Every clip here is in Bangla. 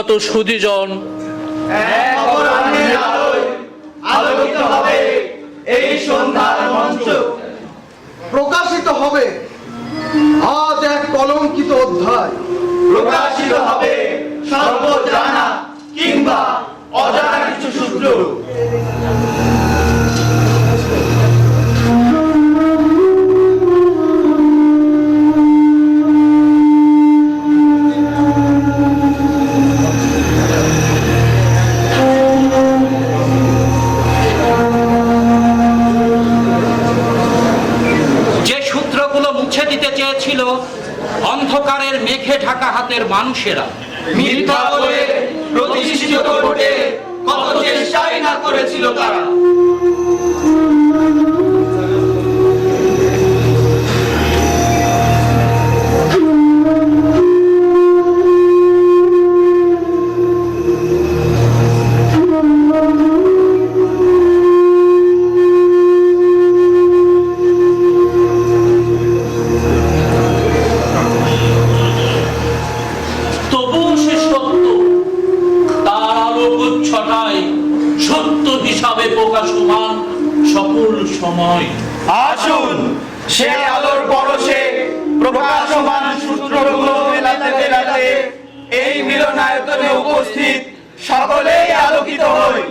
আগত সুধীজন, আলোকিত হবে এই সন্ধ্যার মঞ্চ। প্রকাশিত হবে আজ এক কলঙ্কিত অধ্যায়। প্রকাশিত হবে সর্বজানা কিংবা অজানা কিছু সূত্র। অন্ধকারের মেঘে ঢাকা হাতের মানুষেরা মিথ্যা বলে প্রতিষ্ঠিত করতে কত চেষ্টাই না করেছিল তারা। আসুন সে আলোর পরশে প্রকাশমান সূত্রগুলো মেলাতে মেলাতে এই মিলনায়তনে উপস্থিত সকলেই আলোকিত হই।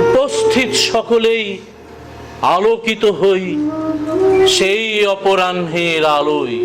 উপস্থিত সকলেই আলোকিত হই সেই অপরাহ্নের আলোয়।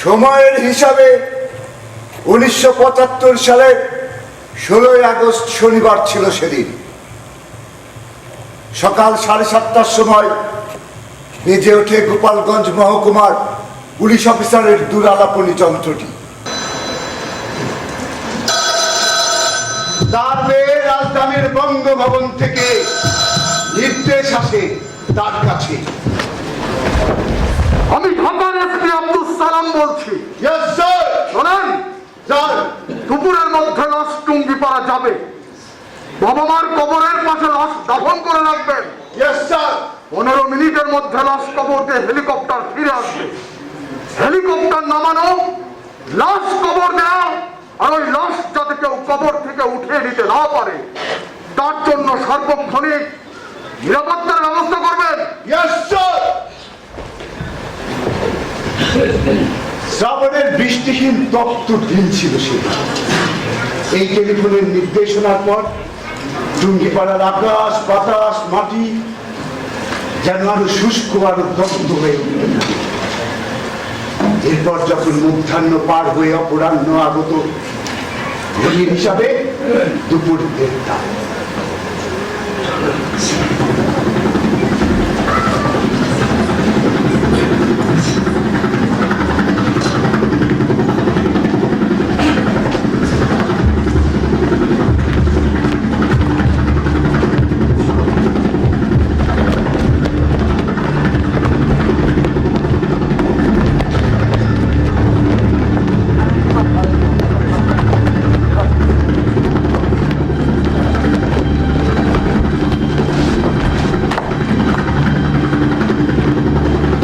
সময়ের হিসাবে 1975 সালের 16 আগস্ট শনিবার ছিল সেদিন। সকাল 7:30টার সময় বেজে ওঠে গোপালগঞ্জ মহকুমার পুলিশ অফিসারের দূরালাপনী যন্ত্রটি। তার মেয়ে রাজধানীর বঙ্গভবন থেকে নির্দেশ আসে তার কাছে। আমি ঢাকার এসপি আব্দুল সালাম বলছি। শোনেন, দুপুরের মধ্যে লাশ টুঙ্গিপাড়া যাবে। বাবা মার কবরের পাশে লাশ দাফন করে রাখবেন। Yes sir. 15 মিনিটের মধ্যে লাশ কবর দিয়ে হেলিকপ্টার ফিরে আসবে। হেলিকপ্টার নামানো, লাশ কবর দেওয়া, আর ওই লাশ যাতে কেউ কবর থেকে উঠিয়ে নিতে না পারে তার জন্য সার্বক্ষণিক নিরাপত্তার ব্যবস্থা করবেন। Yes sir. শ্রাবণের বৃষ্টিহীন তপ্ত দিন ছিল সেটা। এই টেলিফোনের নির্দেশনার পর টুঙ্গিপাড়ার আকাশ বাতাস মাটি যেন আরো শুষ্ক আরো দগ্ধ হয়ে উঠল। এরপর যখন মধ্যাহ্ন পার হয়ে অপরাহ্ন আগত, ঘড়ির হিসাবে দুপুর 1:30।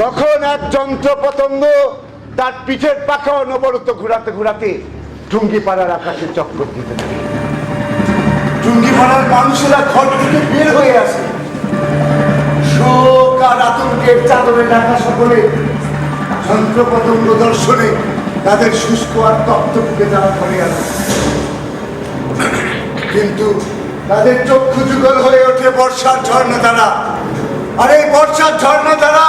তখন এক যন্ত্র পতঙ্গ তার পিঠের পাখা অনবরত ঘুরাতে ঘুরাতে টুঙ্গিপাড়ার আকাশে চক্কর দিতে থাকে। টুঙ্গিপাড়ার মানুষেরা ঘর থেকে বের হয়ে আসে, শোক আর আতঙ্কের চাদরে ঢাকা সকলে যন্ত্র পতঙ্গ দর্শনে তাদের শুষ্ক আর তপ্ত বুকে তারা ঘরে আসে। কিন্তু তাদের চক্ষু যুগল হয়ে ওঠে বর্ষার ঝর্ণা দ্বারা, আর এই বর্ষার ঝর্ণা দ্বারা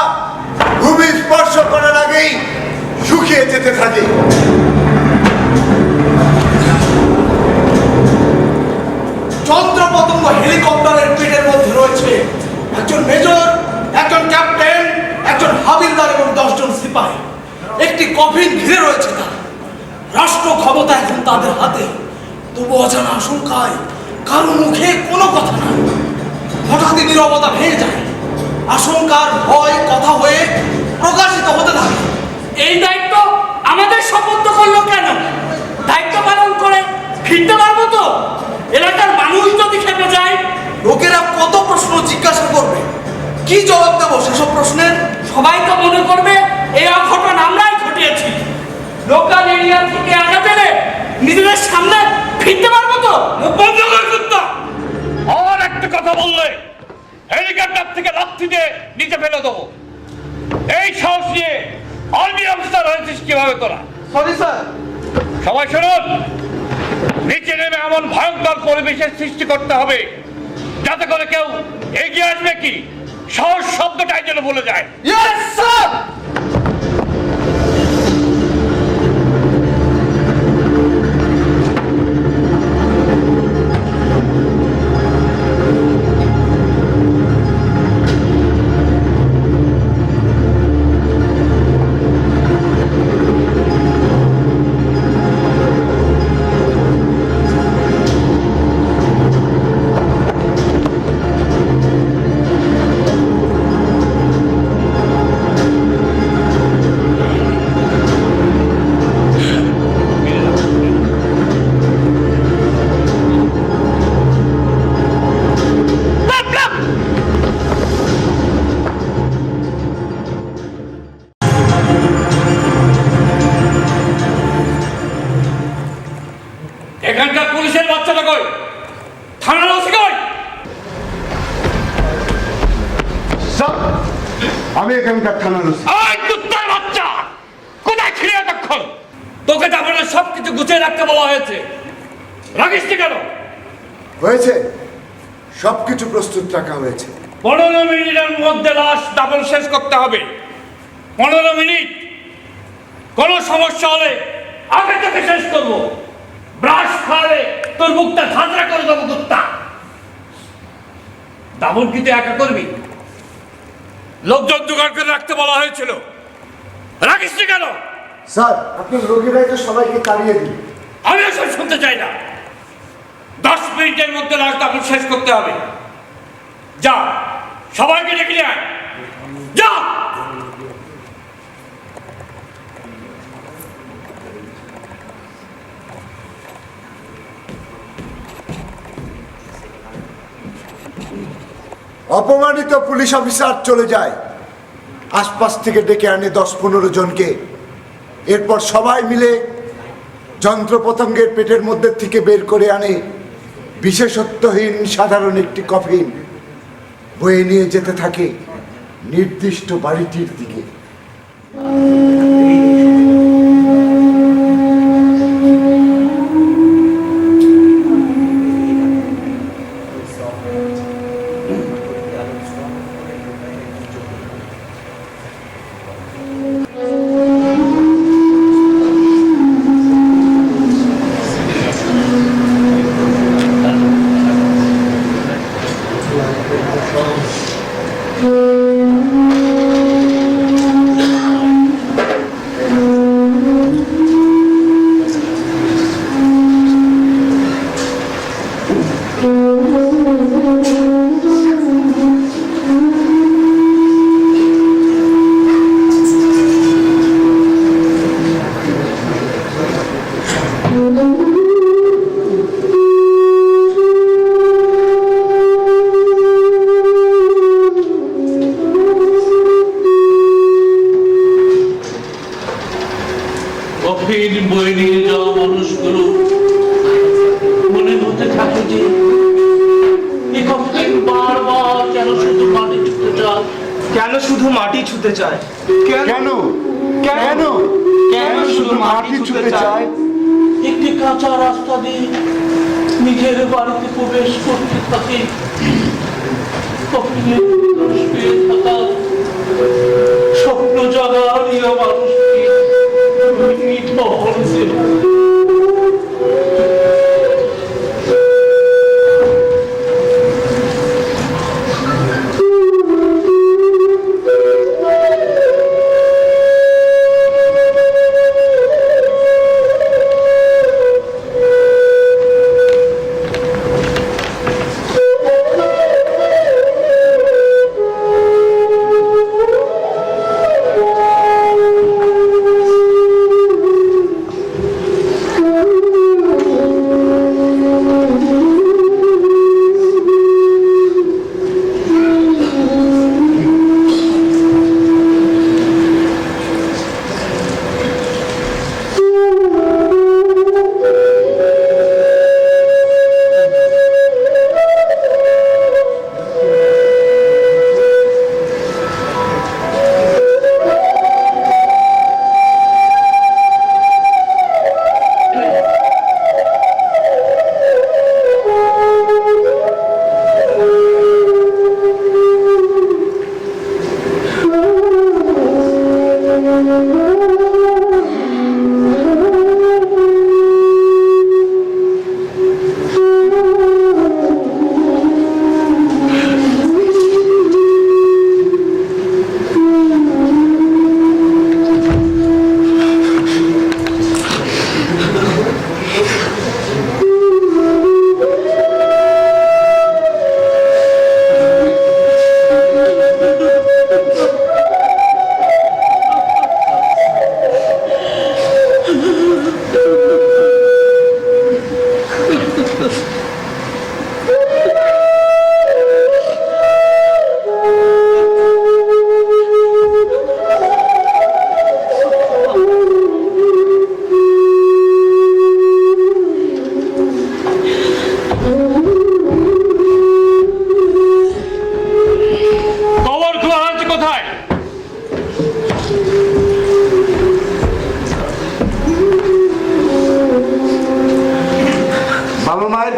ভূমি স্পর্শ করার আগেই শুকিয়ে যেতে থাকে। চন্দ্র পতঙ্গ হেলিকপ্টারের পেটের মধ্যে রয়েছে একজন মেজর, একজন ক্যাপ্টেন, একজন হাবিলদার এবং 10 জন সিপাহী। একটি কফিন ঘিরে রয়েছে তারা। রাষ্ট্র ক্ষমতা এখন তাদের হাতে। তবু অজানা আশঙ্কায় কারো মুখে কোনো কথা নাই। হঠাৎই নীরবতা ভেঙে যায়। আশঙ্কার ভয় কথা হয়ে প্রকাশিত হতে থাকে। এই দায়িত্ব আমাদের শপথ করলো কেন? দায়িত্ব পালন করে ফিরতে পারবো তো? এলাকার মানুষ যদি খেপে যায়, লোকেরা কত প্রশ্ন জিজ্ঞাসা করবে, কি জবাব দেবো সেসব প্রশ্নের? সবাই তো মনে করবে এই অঘটন আমরাই ঘটিয়েছি। লোকাল এরিয়া থেকে আঘাত এলে নিজেদের সামনে ফিরতে পারবো তো? বন্ধ কর কুত্তা! আর একটা কথা বললে হেলিকপ্টার থেকে লাথি দিয়ে নিচে ফেলে দেবো। এই সাহস নিয়ে আর্মি অফিসার হয়েছিস কিভাবে তোরা? Sorry sir. সবাই শুনুন, নিচে নেমে এমন ভয়ঙ্কর পরিবেশের সৃষ্টি করতে হবে যাতে করে কেউ এগিয়ে আসবে কি সাহস শব্দটাই যেন বলে যায়। Yes sir. এখানকার পুলিশের বাচ্চাটা কই? থানার ওসি কই? স্যার, আমি এখানকার থানার ওসি। এই কুত্তার বাচ্চা, কোথায় ছিলি এতক্ষণ? তোকে তারপরে সবকিছু গুছিয়ে রাখতে বলা হয়েছে, রাখিস নি কেন? হয়েছে, সবকিছু প্রস্তুত রাখা হয়েছে। 15 মিনিটের মধ্যে লাশ দাফন শেষ করতে হবে। 15 মিনিট। কোনো সমস্যা হলে আগে থেকে শেষ করবো। ব্রাশ খাওয়ালে তোর মুখটা ঝাঁঝরা করে দেবো কুত্তা। দাফন কি তুই একা করবি? লোকজন জোগাড় করে রাখতে বলা হয়েছিল, রাখিস নি কেন? স্যার, আপনার লোকেরাই তো সবাইকে তাড়িয়ে দিন। আমি এসব শুনতে চাই না। 10 মিনিটের মধ্যে লাশ দাফন শেষ করতে হবে। যা, সবাইকে ডেকে নিয়ে আয়। যা। অপমানিত পুলিশ অফিসার চলে যায়, আশপাশ থেকে ডেকে আনে 10-15 জনকে। এরপর সবাই মিলে যন্ত্রপতঙ্গের পেটের মধ্যে থেকে বের করে আনে বিশেষত্বহীন সাধারণ একটি কফিন, বয়ে নিয়ে যেতে থাকে নির্দিষ্ট বাড়িটির দিকে। কফিন বয়ে নিয়ে যাওয়া মানুষগুলো মনে হতে থাকে যে এই কফিন বারবার কেন শুধু মাটি ছুঁতে চায়, কেন শুধু মাটি ছুঁতে চায়? কেন কেন কেন শুধু মাটি ছুঁতে চায়? একটি কাঁচা রাস্তা দিয়ে নিজের বাড়িতে প্রবেশ করতে থাকে কফিনের ভিতর শুয়ে থাকা স্বপ্ন জাগানিয়া মানুষকে ঠহর দেব।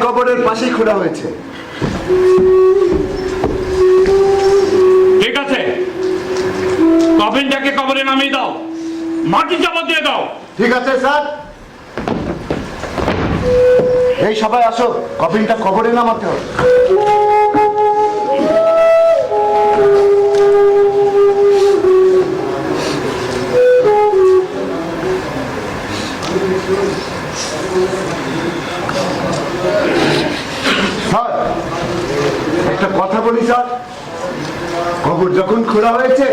কবরের পাশেই খোঁড়া হয়েছে। ঠিক আছে, কফিনটাকে কবরে নামিয়ে দাও, মাটি চাপা দিয়ে দাও। ঠিক আছে স্যার। এই সবাই আসো, কফিনটা কবরে নামাতে হবে। স্যার একটা কথা বলি স্যার, কবর যখন খোঁড়া হয়েছে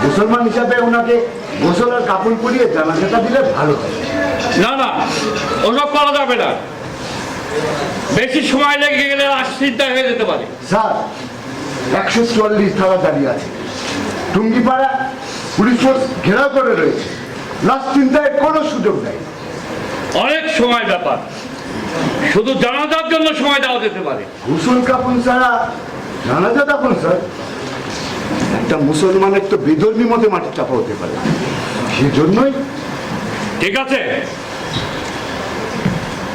মুসলমান হিসাবে ওনাকে গোসল আর কাপড় পরিয়ে জানাজাটা দিলে ভালো হয়। না না, ওসব করা যাবে না, বেশি সময় লেগে গেলে আশ্চিন্তা হয়ে যেতে পারে। স্যার 144 ধারা দাঁড়িয়ে আছে। টুঙ্গিপাড়া পুলিশ ফোর্স ঘেরাও করে রয়েছে। লাশ চিন্তায় কোনো সুযোগ নেই। অনেক সময় ব্যাপার, শুধু জানাজার জন্য সময় দেওয়া যেতে পারে। গোসল কাপড় ছাড়া জানাজা দাফন স্যার, একটা মুসলমানের তো বেধর্মী মতে মাটি চাপা হতে পারে, সেজন্যই। ঠিক আছে,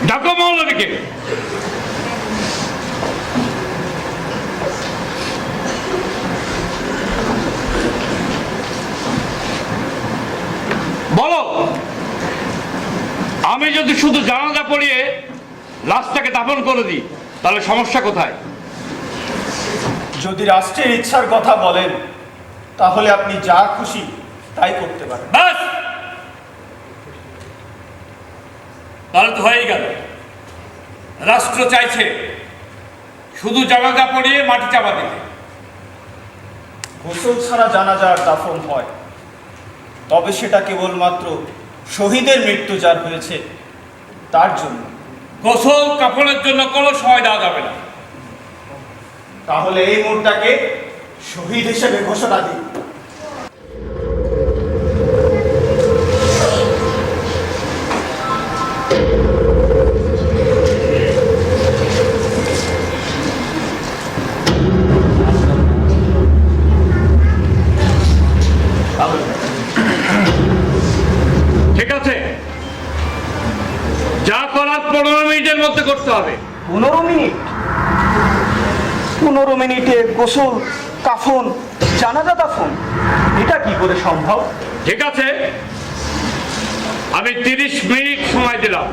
ডাকো মৌলভীকে। বলো, আমি যদি শুধু জানাজা পড়িয়ে লাশটাকে দাফন করে দিই তাহলে সমস্যা কোথায়? যদি রাষ্ট্রের ইচ্ছার কথা বলেন তাহলে আপনি যা খুশি তাই করতে পারেন। বাস, তাহলে তো হয়েই গেল। রাষ্ট্র চাইছে শুধু জানাজা পড়িয়ে মাটি চাপা দিতে। গোসল ছাড়া জানাজার দাফন হয়, তবে সেটা কেবলমাত্র শহীদের মৃত্যু যার হয়েছে তার জন্য। গোসল কাফনের জন্য কোনো সময় দেওয়া যাবে না। তাহলে এই মুহূর্তটাকে শহীদ হিসেবে ঘোষণা দিই। ঠিক আছে, যা করার 15 মিনিটের মধ্যে করতে হবে। 15 মিনিট? 15 মিনিটে গোসল, কাফন, জানাজা দাফন, এটা কি করে সম্ভব? ঠিক আছে, আমি 30 মিনিট সময় দিলাম।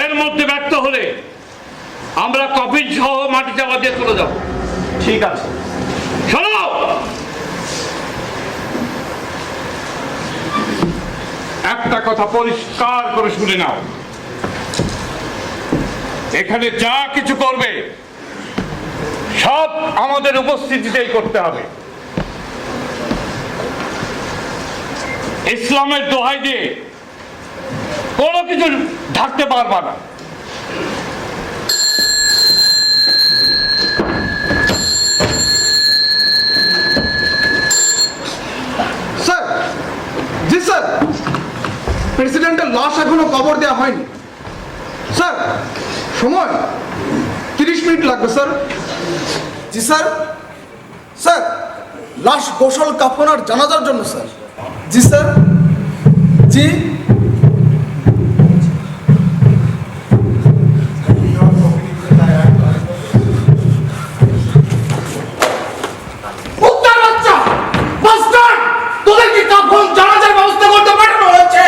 এর মধ্যে ব্যর্থ হলে আমরা কফিন সহ মাটি চাপা দিয়ে চলে যাব। ঠিক আছে। শোনো, একটা কথা পরিষ্কার করে শুনে নাও, এখানে যা কিছু করবে সব আমাদের উপস্থিতিতেই করতে হবে। ইসলামের দোহাই দিয়ে কোনো কিছু ঢাকতে পারবা না। স্যার, জি স্যার, প্রেসিডেন্টের লাশ এখনো কবর দেওয়া হয়নি। স্যার, সময় 30 মিনিট লাগবে স্যার। জি স্যার। স্যার, লাশ গোসল, কাফন আর জানাজার জন্য স্যার। জি স্যার। জি। কুত্তার বাচ্চা, বাস্টার্ড, তোদের কি কাফন জানাজার ব্যবস্থা করতে পাঠানো হয়েছে?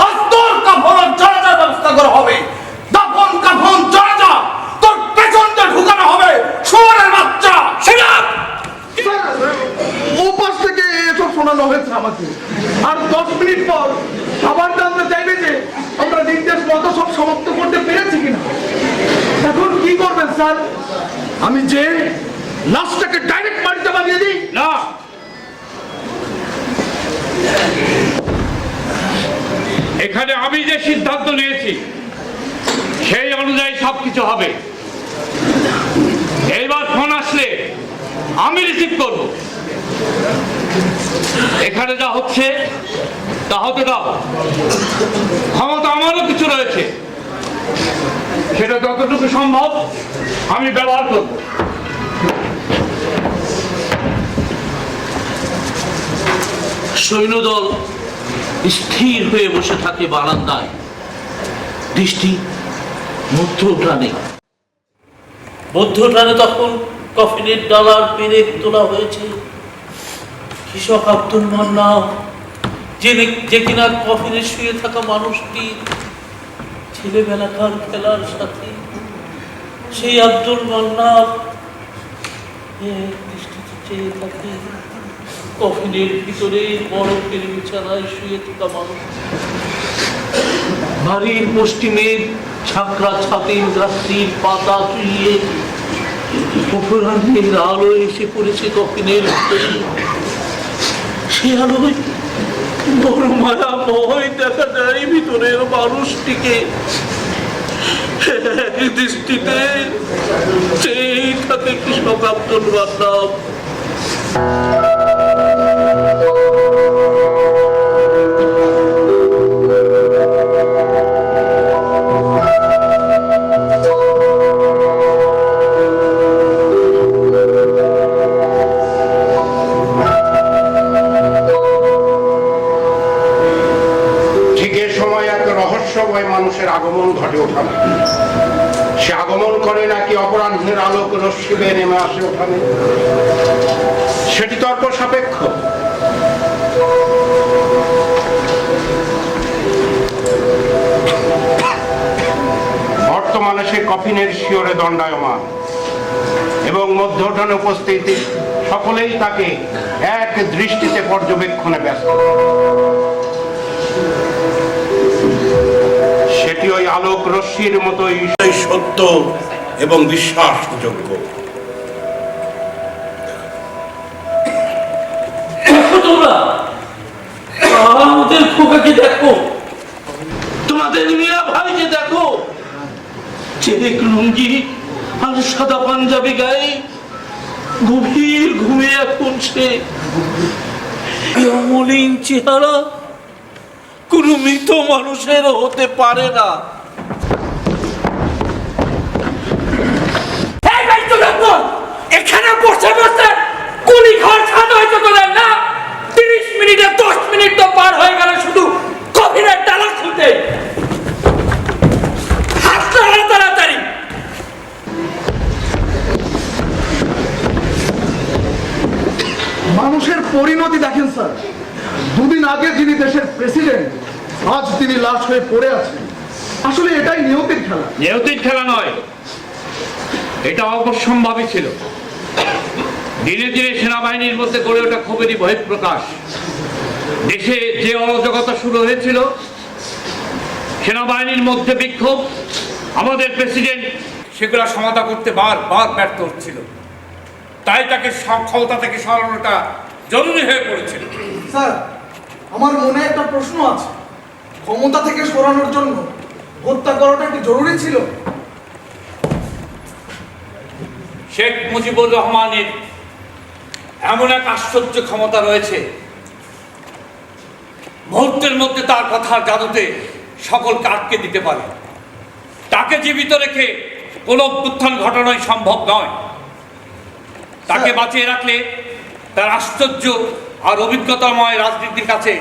আজ তোর কাফন আর জানাজার ব্যবস্থা করা হবে। দাফন, কাফন, জানাজা তোর পেছন দিয়ে ঢুকানো হবে, শুয়োরের বাচ্চা। স্যার, ও পাশ থেকে এসব শোনানো হয়েছে আমাকে, আর 10 মিনিট পর আবার জানতে চাইবে যে আমরা নির্দেশ মতো সব সমাপ্ত করতে পেরেছি কিনা। এখন কি করবেন স্যার? আমি যে লাশটাকে ডাইরেক্ট মাটিতে বানিয়ে দিই? না, এখানে আমি যে সিদ্ধান্ত নিয়েছি সেই অনুযায়ী সবকিছু হবে। এইবার ফোন আসলে আমি রিসিভ করব। এখানে যা হচ্ছে তা হতে দাও। ক্ষমতা আমারও কিছু রয়েছে, সেটা যতটুকু সম্ভব আমি ব্যবহার করব। সৈন্যদল স্থির হয়ে বসে থাকে বারান্দায়, দৃষ্টি মধ্য টানে। মধ্য টানে তখন কফিনের ডালার পেরেক তোলা হয়েছে। কৃষক আব্দুল মান্না, যে কিনা কফিনে শুয়ে থাকা মানুষটি ছেলেবেলাকার খেলার সাথে, সেই আব্দুল মান্না দৃষ্টিতে চেয়ে থাকে কফিনের ভিতরে বরফের বিছানায় শুয়ে থাকা মানুষ। বাড়ির পশ্চিমের ছাকরা ছাতির রাত্রির পাতা চুইয়ে অপরাহ্নের আলো এসে পড়েছে কফিনের ভিতরে। সে আলোয় বড় মায়া ভয় দেখা যায় ভিতরের মানুষটিকে। এক দৃষ্টিতে চেয়ে থাকে আমাকে একটু সকাল তুলবার দাও। ঠিক এ সময় এক রহস্যময় মানুষের আগমন ঘটে ওঠানে। সে আগমন করে নাকি অপরাহ্নের আলোক রশ্মি বেয়ে নেমে আসে ওখানে, সেটি তর্ক সাপেক্ষ। বর্তমানে সে কফিনের শিওরে দণ্ডায়মান এবং মধ্য উঠানে উপস্থিত সকলেই তাকে এক দৃষ্টিতে পর্যবেক্ষণে ব্যস্ত। সেটি ওই আলোক রশ্মির মতোই সত্য এবং বিশ্বাসযোগ্য। তোমরা আমাদের খোকাকে দেখো, তোমাদের মিয়া ভাইকে দেখো, চেক লুঙ্গি আর সাদা পাঞ্জাবি গায়ে গভীর ঘুমে এখন সে অমলিন চেহারা কোন মৃত মানুষের হতে পারে না। এখানে বসে বসে কুলি ঘর ছাড়া হয়তো তোলেন না। 30 মিনিটে 10 মিনিট তো পার হয়ে গেল শুধু কফিনের ডালা খুলতে। হাসতে হবে তাড়াতাড়ি। মানুষের পরিণতি দেখেন স্যার, দুদিন আগে যিনি দেশের প্রেসিডেন্ট আজ তিনি লাশ হয়ে পড়ে আছেন। আসলে এটাই নিয়তির খেলা। নিয়তির খেলা নয়, এটা অবশ্যম্ভাবী ছিল। দিনে দিনে সেনাবাহিনীর মধ্যে গড়ে ওঠা ক্ষোভেরই বহিঃপ্রকাশ। দেশে যে অরাজকতা শুরু হয়েছিল, সেনাবাহিনীর মধ্যে বিক্ষোভ, আমাদের প্রেসিডেন্ট সেগুলো সমাধান করতে বারবার ব্যর্থ হচ্ছিল। তাই তাকে ক্ষমতা থেকে সরানোটা জরুরি হয়ে পড়েছিল। স্যার, আমার মনে একটা প্রশ্ন আছে, ক্ষমতা থেকে সরানোর জন্য হত্যা করাটা কি জরুরি ছিল? শেখ মুজিবুর রহমানের এমন এক আশ্চর্য ক্ষমতা রয়েছে, মুহূর্তের মধ্যে তার কথার জাদুতে সকলকে আটকে দিতে পারে। তাকে জীবিত রেখে কোনো অভ্যুত্থান ঘটানোই সম্ভব নয়। তাকে বাঁচিয়ে রাখলে তার আশ্চর্য আর অভিজ্ঞতাময় রাজনীতির কাছে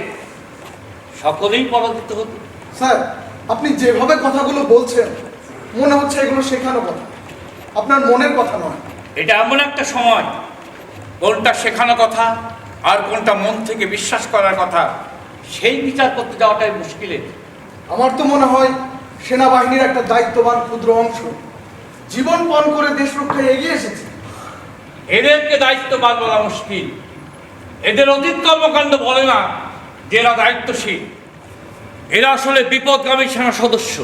সকলেই পরাজিত হতো। স্যার, আপনি যেভাবে কথাগুলো বলছেন মনে হচ্ছে এগুলো শেখানো কথা, আপনার মনের কথা নয়। এটা এমন একটা সময়, কোনটা শেখানো কথা আর কোনটা মন থেকে বিশ্বাস করার কথা সেই বিচার করতে যাওয়াটাই মুশকিলের। আমার তো মনে হয় সেনাবাহিনীর একটা দায়িত্ববান ক্ষুদ্র অংশ জীবন পণ করে দেশ রক্ষায় এগিয়ে এসেছে। এদেরকে দায়িত্ববান বলা মুশকিল। এদের অতীত কর্মকাণ্ড বলে না যে এরা দায়িত্বশীল। এরা আসলে বিপদগামী সেনা সদস্য।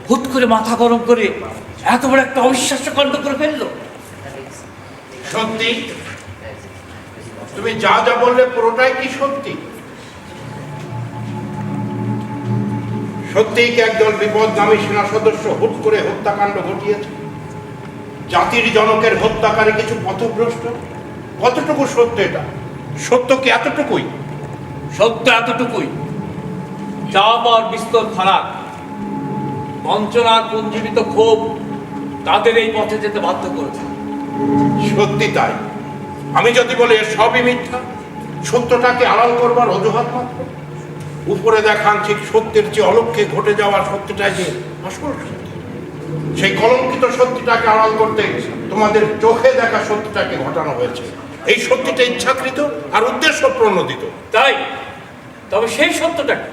হুট করে মাথা গরম করে এত বড় একটা অবিশ্বাস্য কাণ্ড করে ফেললো। সত্যি? তুমি যা যা বললে পুরোটাই কি সত্যি? সত্যিই কি একদল বিপদগামী সেনা সদস্য হুট করে হত্যাকাণ্ড ঘটিয়েছে? জাতির জনকের হত্যাকারী কিছু পথভ্রষ্ট? কতটুকু সত্য এটা? সত্য কি এতটুকুই? সত্য এতটুকুই, চাপ আর বিস্তর ফারাক, বঞ্চনার পুঞ্জীবিত ক্ষোভ তাদের এই পথে যেতে বাধ্য করেছে। সত্যি তাই। আমি যদি বলি এর সবই মিথ্যা, সত্যটাকে আড়াল করবার অজুহাত মাত্র, উপরে দেখান ঠিক সত্যের চেয়ে অলক্ষ্যে ঘটে যাওয়ার সত্যটাই যে আসল সত্যি, সেই কলঙ্কিত সত্যিটাকে আড়াল করতে তোমাদের চোখে দেখা সত্যটাকে ঘটানো হয়েছে। এই সত্যিটা ইচ্ছাকৃত আর উদ্দেশ্য প্রণোদিত। তাই তবে সেই সত্যটা কি?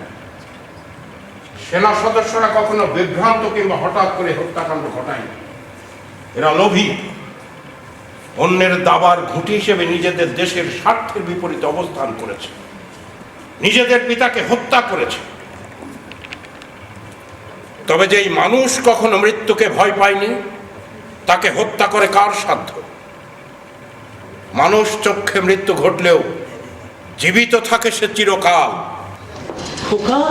সেনা সদস্যরা কখনো বিভ্রান্ত কিংবা হঠাৎ করে হত্যাকাণ্ড ঘটায়নি। এরা লোভী, অন্যের দাবার ঘুঁটি হিসেবে নিজেদের দেশের স্বার্থের বিপরীতে অবস্থান করেছে, নিজেদের পিতাকে হত্যা করেছে। তবে যেই মানুষ কখনো মৃত্যুকে ভয় পায়নি, তাকে হত্যা করে কার সাধ্য? মানুষ চক্ষে মৃত্যু ঘটলেও জীবিত থাকে সে চিরকাল। খোকা,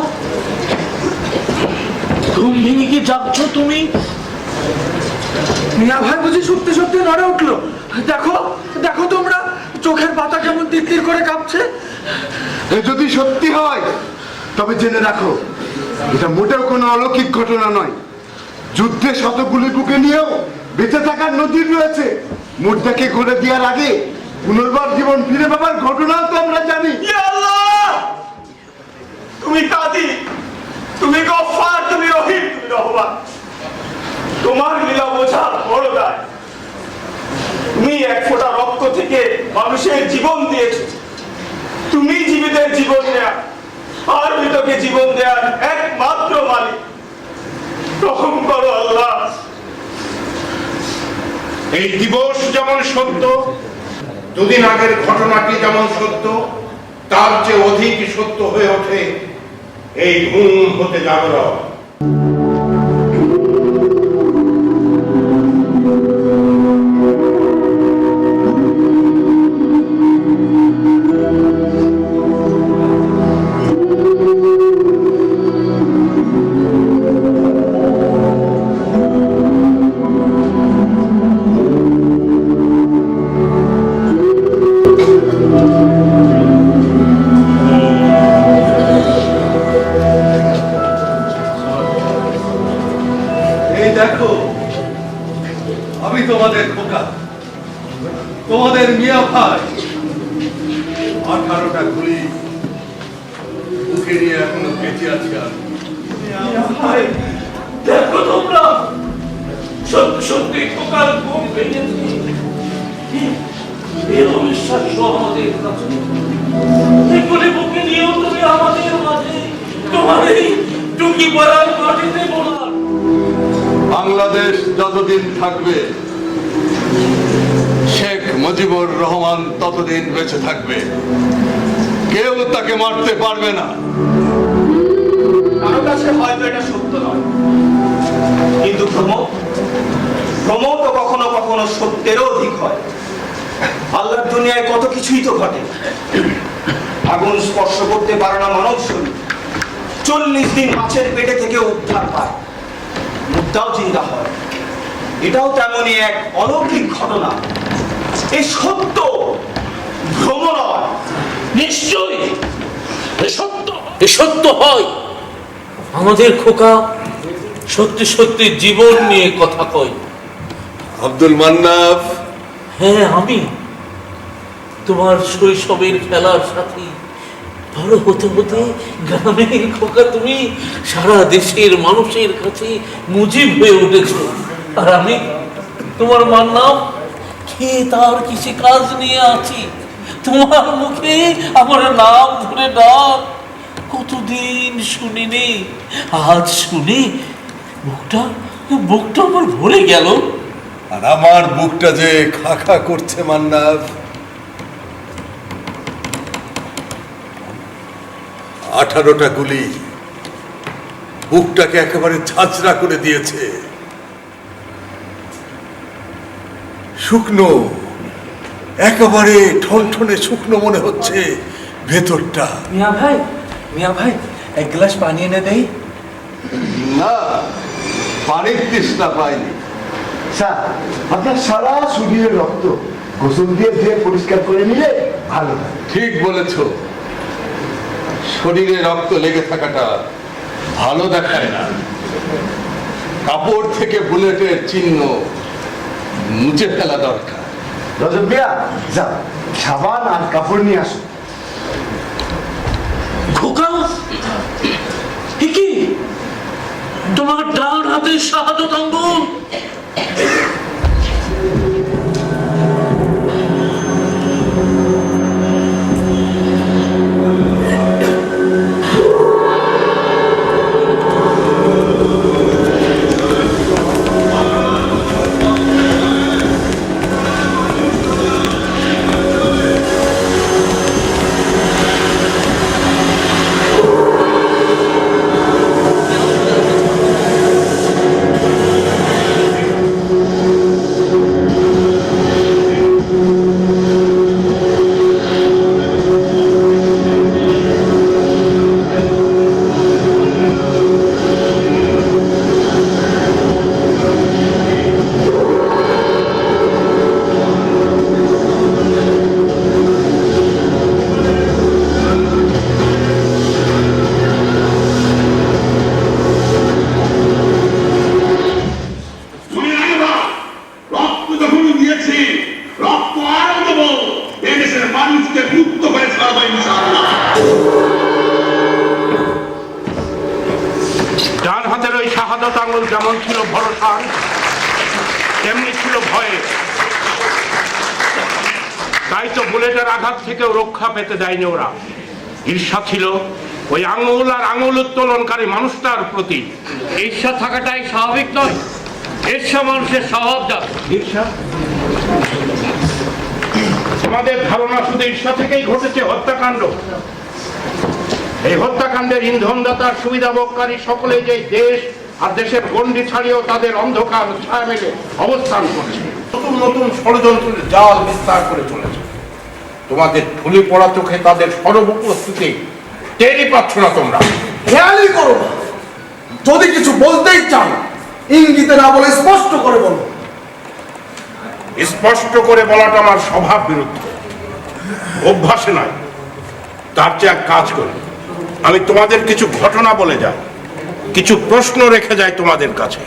ঘুম ভেঙে কি জাগছো তুমি? মিয়া ভাই বুঝি সত্যি সত্যি নড়ে উঠলো। দেখো দেখো তোমরা, চোখের পাতা কেমন তিরতির করে কাঁপছে। এ যদি সত্যি হয় তবে জেনে রাখো এটা মোটেও কোনো অলৌকিক ঘটনা নয়। যুদ্ধে শতগুলি বুকে নিয়েও বেঁচে থাকার নজির রয়েছে। মুর্দাকে গড়ে দেওয়ার আগে পুনর্বার জীবন ফিরে পাবার ঘটনাও তো আমরা জানি। ইয়া আল্লাহ! তুমি কাদি, তুমি গফফার, তুমি রহিম, তুমি রহমান। তোমার লীলা বোঝা বড় দায়। তুমি এক ফোঁটা রক্ত থেকে মানুষের জীবন দিয়েছ। তুমি জীবিতের জীবন দেয়া আর মৃতকে জীবন দেয়ার একমাত্র মালিক। রহম করো আল্লাহ। এই দিবস যেমন সত্য, দুদিন আগের ঘটনাটি যেমন সত্য, তার চেয়ে অধিক সত্য হয়ে ওঠে এই ঘুম হতে জাগরণ। এই দেখো, আমি তোমাদের খোকা, তোমাদের মিয়া ভাই। 18টা গুলি বুকে নিয়ে এখনো বেঁচে আছি আমি। ভাই দেখো তোমরা, সত্যি সত্যি খোকার ঘুম ভেঙেছে। এর অবিশ্বাস্য আমাদের কাছে। এগুলি বুকে নিয়েও তুমি আমাদের মাঝে তোমার এই টুকি পাড়ার মাটিতে বলার। বাংলাদেশ যতদিন থাকবে, শেখ মুজিবুর রহমান ততদিন বেঁচে থাকবে। কেউ তাকে মারতে পারবে না। কারো কাছে হয়তো এটা সত্য নয়, কিন্তু ভ্রম তো কখনো কখনো সত্যেরও অধিক হয়। আল্লাহর দুনিয়ায় কত কিছুই তো ঘটে। আগুন স্পর্শ করতে পারে না মানব শরীর, 40 দিন মাছের পেটে থেকে উদ্ধার পায়, মুদ্রাও চিন্তা হয়। এটাও তেমনই এক অলৌকিক ঘটনা। এই সত্য ভ্রম নয়। নিশ্চয়ই এ সত্য হয়। আমাদের খোকা সত্যি সত্যি জীবন নিয়ে কথা কয়। আব্দুল মান্নাফ, হ্যাঁ আমি তোমার শৈশবের খেলার সাথী। বড় হতে হতে গ্রামের খোকা তুমি সারা দেশের মানুষের কাছে মুজিব হয়ে উঠেছো। আর আমি তোমার মান্নাফ, খেয়ে তার কিছু কাজ নিয়ে আছি। তোমার মুখে আমার নাম ধরে ডাক কতদিন শুনিনি, আজ শুনি বুকটা আমার ভরে গেল। আর আমার বুকটা যে খা খা করছে মান্নাফ। 18টা গুলি বুকটাকে একেবারে ঝাঁঝরা করে দিয়েছে। শুকনো, একেবারে ঠনঠনে শুকনো মনে হচ্ছে ভেতরটা। মিয়া ভাই এক গ্লাস পানি এনে দেই। না, পানির তৃষ্ণা পাইনি। স্যার, আপনার সারা শরীরের রক্ত গোসল দিয়ে ধুয়ে পরিষ্কার করে নিলে ভালো হয়। ঠিক বলেছ, শরীরে রক্ত লেগে থাকাটা ভালো দেখায় না। কাপড় থেকে বুলেটের চিহ্ন মুছে ফেলা দরকার। রজব মিয়া, যাও সাবান আর কাপড় নিয়ে আসো। খোকা, এ কি তোমার ডান হাতের শাহাদত আঙ্গুল? যেমন ছিল ভরসার, তেমনি ছিল ভয়ে। তাই তো বুলেটের আঘাত থেকেও রক্ষা পেতে দেয়নি ওরা। ঈর্ষা ছিল ওই আঙুল আর আঙুল উত্তোলনকারী মানুষটার প্রতি। ঈর্ষা থাকাটাই স্বাভাবিক নয়, ঈর্ষা মানুষের স্বভাবজাত। ঈর্ষা? তোমাদের ধারণা শুধু ঈর্ষা থেকেই ঘটেছে হত্যাকাণ্ড? এই হত্যাকাণ্ডের ইন্ধনদাতার সুবিধাভোগকারী সকলে যে দেশ আর দেশের গণ্ডি ছাড়িয়েও তাদের অন্ধকার ছায়া মেলে অবস্থান করছে, নতুন নতুন ষড়যন্ত্রের জাল বিস্তার করে চলেছে। তোমাদের ঢুলি পড়া চোখে তাদের সর্বপ্রস্তুতি টেরই পাচ্ছ না তোমরা। খেয়ালই করো না। যদি কিছু বলতেই চাও, ইঙ্গিতে না বলে স্পষ্ট করে বলো। স্পষ্ট করে বলাটা আমার স্বভাব বিরুদ্ধ, অভ্যাসে নয়। তার চেয়ে এক কাজ করি, আমি তোমাদের কিছু ঘটনা বলে যাই, কিছু প্রশ্ন রেখে যাই তোমাদের কাছে,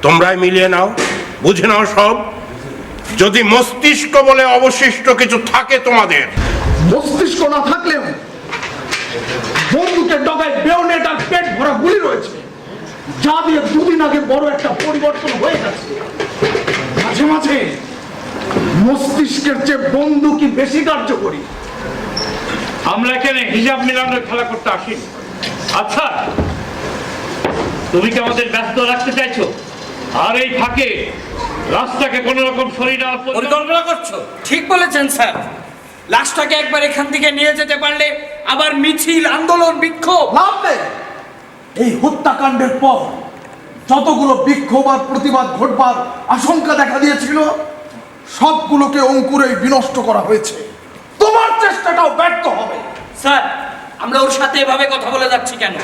তোমরাই মিলিয়ে নাও, বুঝে নাও সব। যদি মস্তিষ্ক বলে অবশিষ্ট কিছু থাকে তোমাদের। মস্তিষ্ক না থাকলেও বন্দুকের ডগায় বেয়োনেট আর পেট ভরা গুলি রয়েছে, যা দিয়ে দুদিন আগে বড় একটা পরিবর্তন হয়ে গেছে। মাঝে মাঝে মস্তিষ্কের চেয়ে বন্দুকই বেশি কার্যকরী। আমরা এখানে হিসাব মিলানোর খেলা করতে আসি। আচ্ছা, তুমি কি আমাদের ব্যস্ত রাখতে চাইছো, আর এই ফাঁকে রাস্তাকে কোন রকম সরিয়ে নেওয়ার পরিকল্পনা করছো? ঠিক বলেছেন স্যার। লাশটাকে একবার এখান থেকে নিয়ে যেতে পারলে আবার মিছিল, আন্দোলন, বিক্ষোভ। লাভ নেই। এই হত্যাকাণ্ডের পর যতগুলো বিক্ষোভ আর প্রতিবাদ ঘটবার আশঙ্কা দেখা দিয়েছিল, সবগুলোকে অঙ্কুরেই বিনষ্ট করা হয়েছে। তোমার চেষ্টাটাও ব্যর্থ হবে। স্যার, আমরা ওর সাথে এভাবে কথা বলে যাচ্ছি কেন?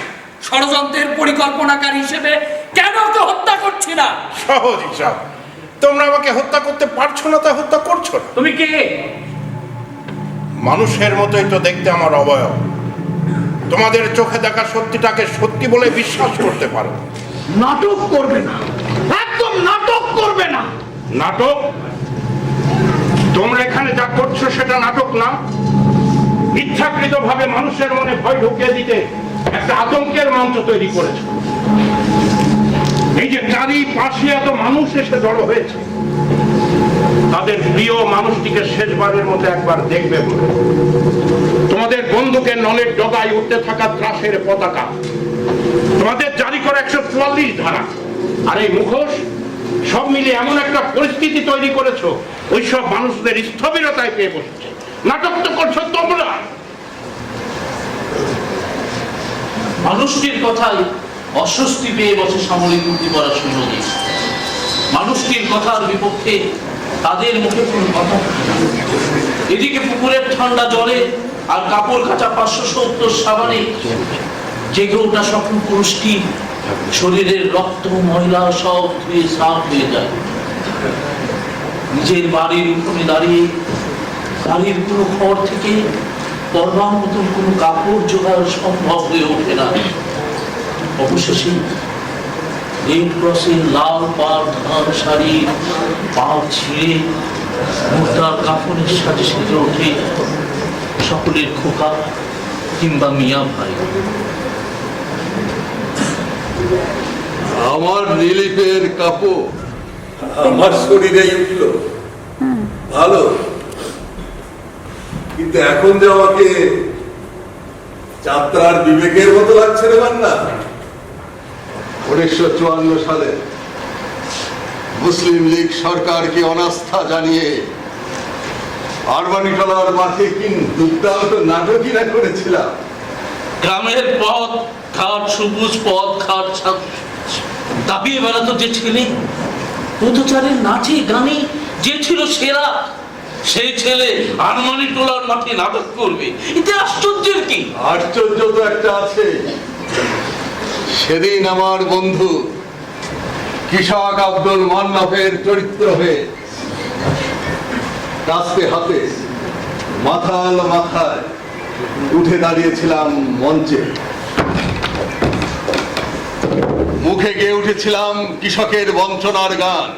ষড়যন্ত্রের পরিকল্পনাকারী হিসেবে কেন ওকে হত্যা করছি না? সহজ হিসাব, তোমরা আমাকে হত্যা করতে পারছো না, তা হত্যা করছো না। তুমি কে? মানুষের মতোই তো দেখতে আমার অবয়ব। তোমাদের চোখে দেখা সত্যিটাকে সত্যি বলে বিশ্বাস করতে পারো। নাটক করবে না, একদম নাটক করবে না। নাটক? তোমরা এখানে যা করছো সেটা নাটক না। ইচ্ছাকৃত ভাবে মানুষের মনে ভয় ঢুকিয়ে দিতে একটা আতঙ্কের মঞ্চ তৈরি করেছো। এই যে চারিপাশে এত মানুষ এসে জড়ো হয়েছে, তাদের প্রিয় মানুষটিকে শেষবারের মতো একবার দেখবে বলে তোমাদের বন্দুকের নলের ডগায় উঠতে থাকা ত্রাসের পতাকা, তোমাদের জারি করা 144 ধারা আর এই মুখোশ, সব মিলিয়ে এমন একটা পরিস্থিতি তৈরি করেছো, ওই সব মানুষদের স্থবিরতায় পেয়ে বসেছে। নাটক তো করছো তোমরা। মানুষটির কথায় অস্বস্তি পেয়ে বসে সামরিক মুক্তি করার সৈন্যদের। মানুষটির কথার বিপক্ষে তাদের মুখে কোনো কথা থাকে না। এদিকে পুকুরের ঠান্ডা জলে আর কাপড় কাচা 570 সাবানে জেগে ওঠা সকল পুরুষটি শরীরের রক্ত ময়লা সব ধুয়ে সাফ হয়ে যায়। নিজের বাড়ির উঠোনে দাঁড়িয়ে বাড়ির কোনো ঘর থেকে পরবার মতন কোনো কাপড় জোগাড় সম্ভব হয়ে ওঠে না। অবশেষে রেড ক্রসের লাল পাড় ধান শাড়ি পা ছিঁড়ে মুদ্রার কাফনের সাথে সেজে ওঠে সকলের খোকা কিংবা মিয়া ভাই। আমার রিলিফের কাপড় আমার শরীরে উঠল ভালো, কিন্তু এখন যে আমাকে যাত্রার বিবেকের মতো লাগছে রে বান্না। 1954 সালে মুসলিম লীগ সরকারকে অনাস্থা জানিয়ে আরবানিটলার মাঠে কি দুর্দান্ত নাটকই না করেছিলাম। গ্রামের পথ ঘাট, সবুজ পথ ঘাট দাপিয়ে বেড়াতো যে ছেলে, পথচারের নাচে গানে যে ছিল সেরা, সেই ছেলে আরমানি টোলার মাঠে নাটক করবে, এতে আশ্চর্যের কি? আশ্চর্য তো একটা আছে। সেদিন আমার বন্ধু কৃষক আব্দুল মান্নাফের চরিত্র হয়ে কাস্তে হাতে মাথাল মাথায় উঠে দাঁড়িয়েছিলাম মঞ্চে। মুখে গেয়ে উঠেছিলাম কৃষকের বঞ্চনার গান।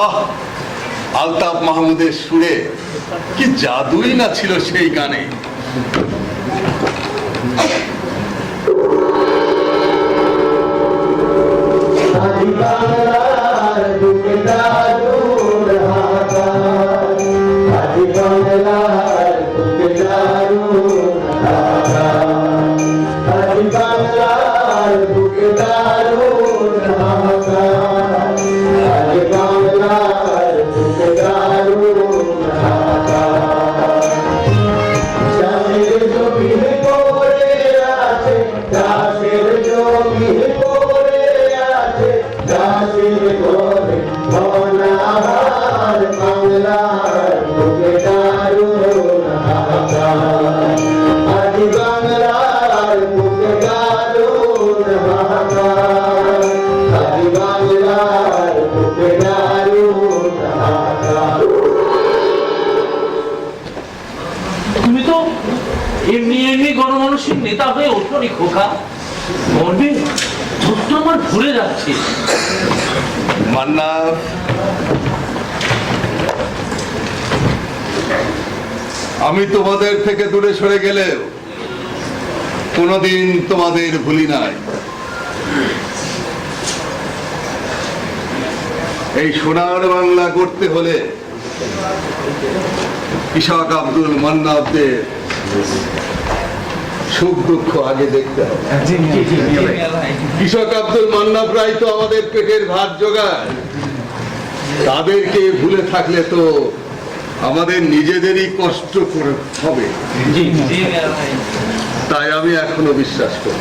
আহ, আলতাফ মাহমুদের সুরে কি জাদুই না ছিল সেই গানে। বাংলার বুকে দারুণ হাহাকার, আজ বাংলার বুকে দারুণ হাহাকার, আজ বাংলার বুকে দারুণ হাহাকার, আজ বাংলার বুকে দারুণ হাহাকার। চাষের জমি পড়ে আছে, চাষের জমি পড়ে আছে, চাষের ঘরে অনাহার, বাংলার বুকে দারুণ হাহাকার, আজ বাংলার বুকে দারুণ হাহাকার, আজ বাংলার বুকে দারুণ হাহাকার। তুমি তো এমনি এমনি গণমানুষের নেতা হয়ে ওঠোনি খোকা, মরবে ধরতো আমার ভুলে যাচ্ছে। মান্না, আমি তোমাদের থেকে দূরে সরে গেলেও কোনোদিন তোমাদের ভুলি নাই। এই সোনার বাংলা করতে হলে কৃষক আব্দুল মান্নাফদের সুখ দুঃখ আগে দেখতে হবে। কৃষক আব্দুল মান্নাফ রায় তো আমাদের পেটের ভাত জোগায়, তাদেরকে ভুলে থাকলে তো আমাদের নিজেদেরই কষ্ট করে হবে। তাই আমি এখনো বিশ্বাস করি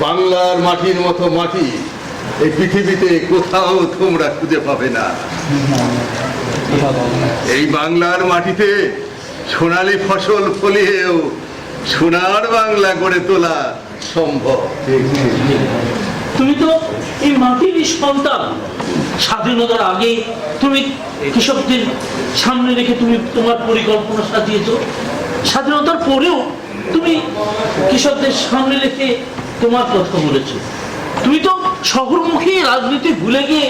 বাংলার মাটির মতো মাটি এই পৃথিবীতে কোথাও তোমরা খুঁজে পাবে না। এই বাংলার মাটিতে সোনালী ফসল ফলিয়েও সোনার বাংলা গড়ে তোলা সম্ভব। তুমি তো এই মাটিরই সন্তান। স্বাধীনতার আগে তুমি কৃষকদের সামনে রেখে তুমি তোমার পরিকল্পনা সাজিয়েছো, স্বাধীনতার পরেও তুমি কৃষকদের সামনে রেখে তোমার কথা বলেছো। তুমি তো শহরমুখী রাজনীতি ভুলে গিয়ে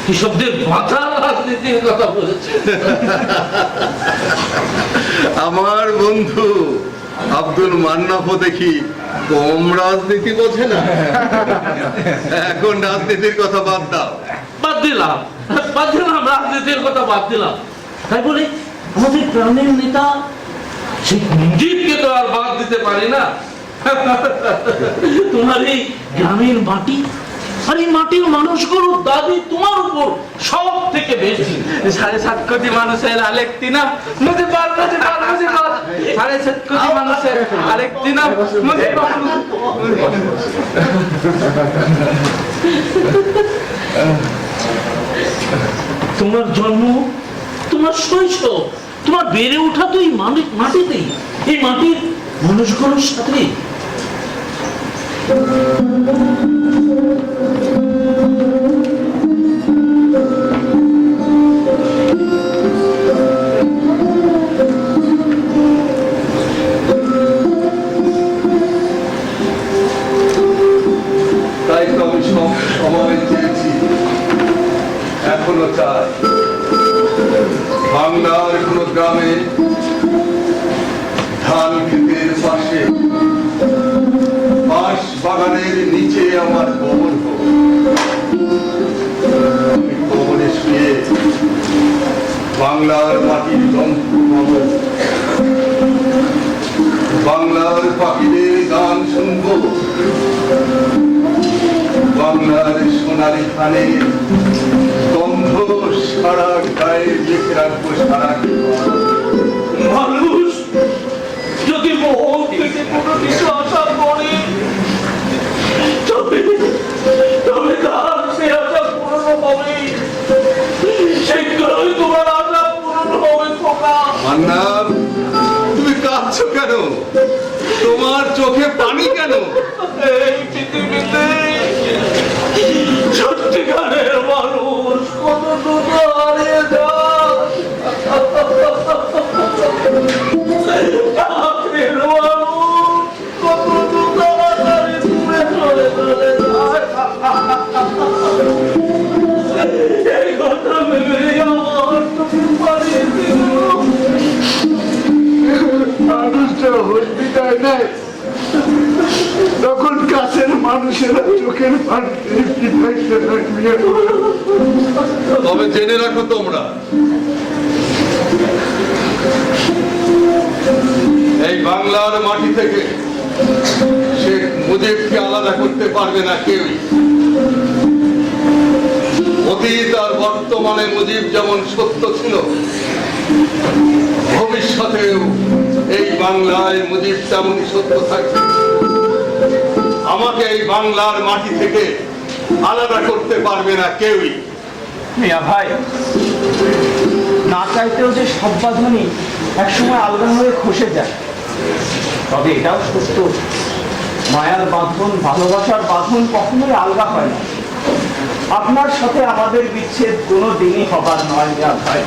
কৃষকদের বাঁচার রাজনীতির কথা বলেছো। আমার বন্ধু আব্দুল মান্নাফও দেখি কম রাজনীতি বোঝে না। এখন রাজনীতির কথা বাদ দাও। বাদ দিলাম রাজনীতির কথা বাদ দিলাম। তাই বলে আমাদের প্রাণের নেতা সেই মুজিবকে তো আর বাদ দিতে পারি না। তোমার এই গ্রামের মাটি আর এই মাটির মানুষগুলো দাবি তোমার উপর সব থেকে বেশি। 7.5 কোটি মানুষের আরেকটি নাম মুজিববাদ, মুজিববাদ, মুজিববাদ। 7.5 কোটি মানুষের আরেকটি নাম মুজিববাদ। তোমার জন্ম, তোমার শৈশব, তোমার বেড়ে ওঠা তো এই মাটিতেই, এই মাটির মানুষগুলোর সাথে। তাই তো আমি সব সময় চেয়েছি, এখনো চাই বাংলার কোনো গ্রামে ধান ক্ষেতের পাশে বাঁশ বাগানের নিচে আমার কবর হোক। আমি কবরে শুয়ে বাংলার মাটির গন্ধ পাবো, বাংলার পাখিদের গান শুনবো, বাংলার সোনালী ধানের গন্ধ সারা গায়ে লিখে রাখবো সারা জীবন। মানুষ যদি মন থেকে কোনো কিছু আশা করে তবে তার সে আশা পূরণ হবে। শীঘ্রই তোমার আশা পূরণ হবে খোকা। মান্না, তুমি কাঁদছো কেন? তোমার চোখে পানি কেন? এই পৃথিবীতে সত্যিকারের মানুষ কত দ্রুত হারিয়ে যায়। চাকরির মানুষ কত দ্রুত হারিয়ে দূরে চলে যায়। এই কথা ভেবে আমার তুমি পালিয়ে দিল। মানুষটা হসপিটাল নেয় তখন কাছের মানুষ মানুষেরা চোখের পানি পিঠাইতে থাকবে। তবে জেনে রাখো তোমরা, এই বাংলার মাটি থেকে শেখ মুজিবকে আলাদা করতে পারবে না কেউই। অতীত আর বর্তমানে মুজিব যেমন সত্য ছিল, ভবিষ্যতেও এই বাংলায় মুজিব তেমনই সত্য থাকবে। আমাকে এই বাংলার মাটি থেকে আলাদা করতে পারবে না কেউই। মিয়া ভাই, না চাইতেও যে সব বাঁধনই একসময় আলগা হয়ে খসে যায়। তবে এটাও সত্য, মায়ার বাঁধন, ভালোবাসার বাঁধন কখনোই আলগা হয় না। আপনার সাথে আমাদের বিচ্ছেদ কোনো দিনই হবার নয় মিয়া ভাই।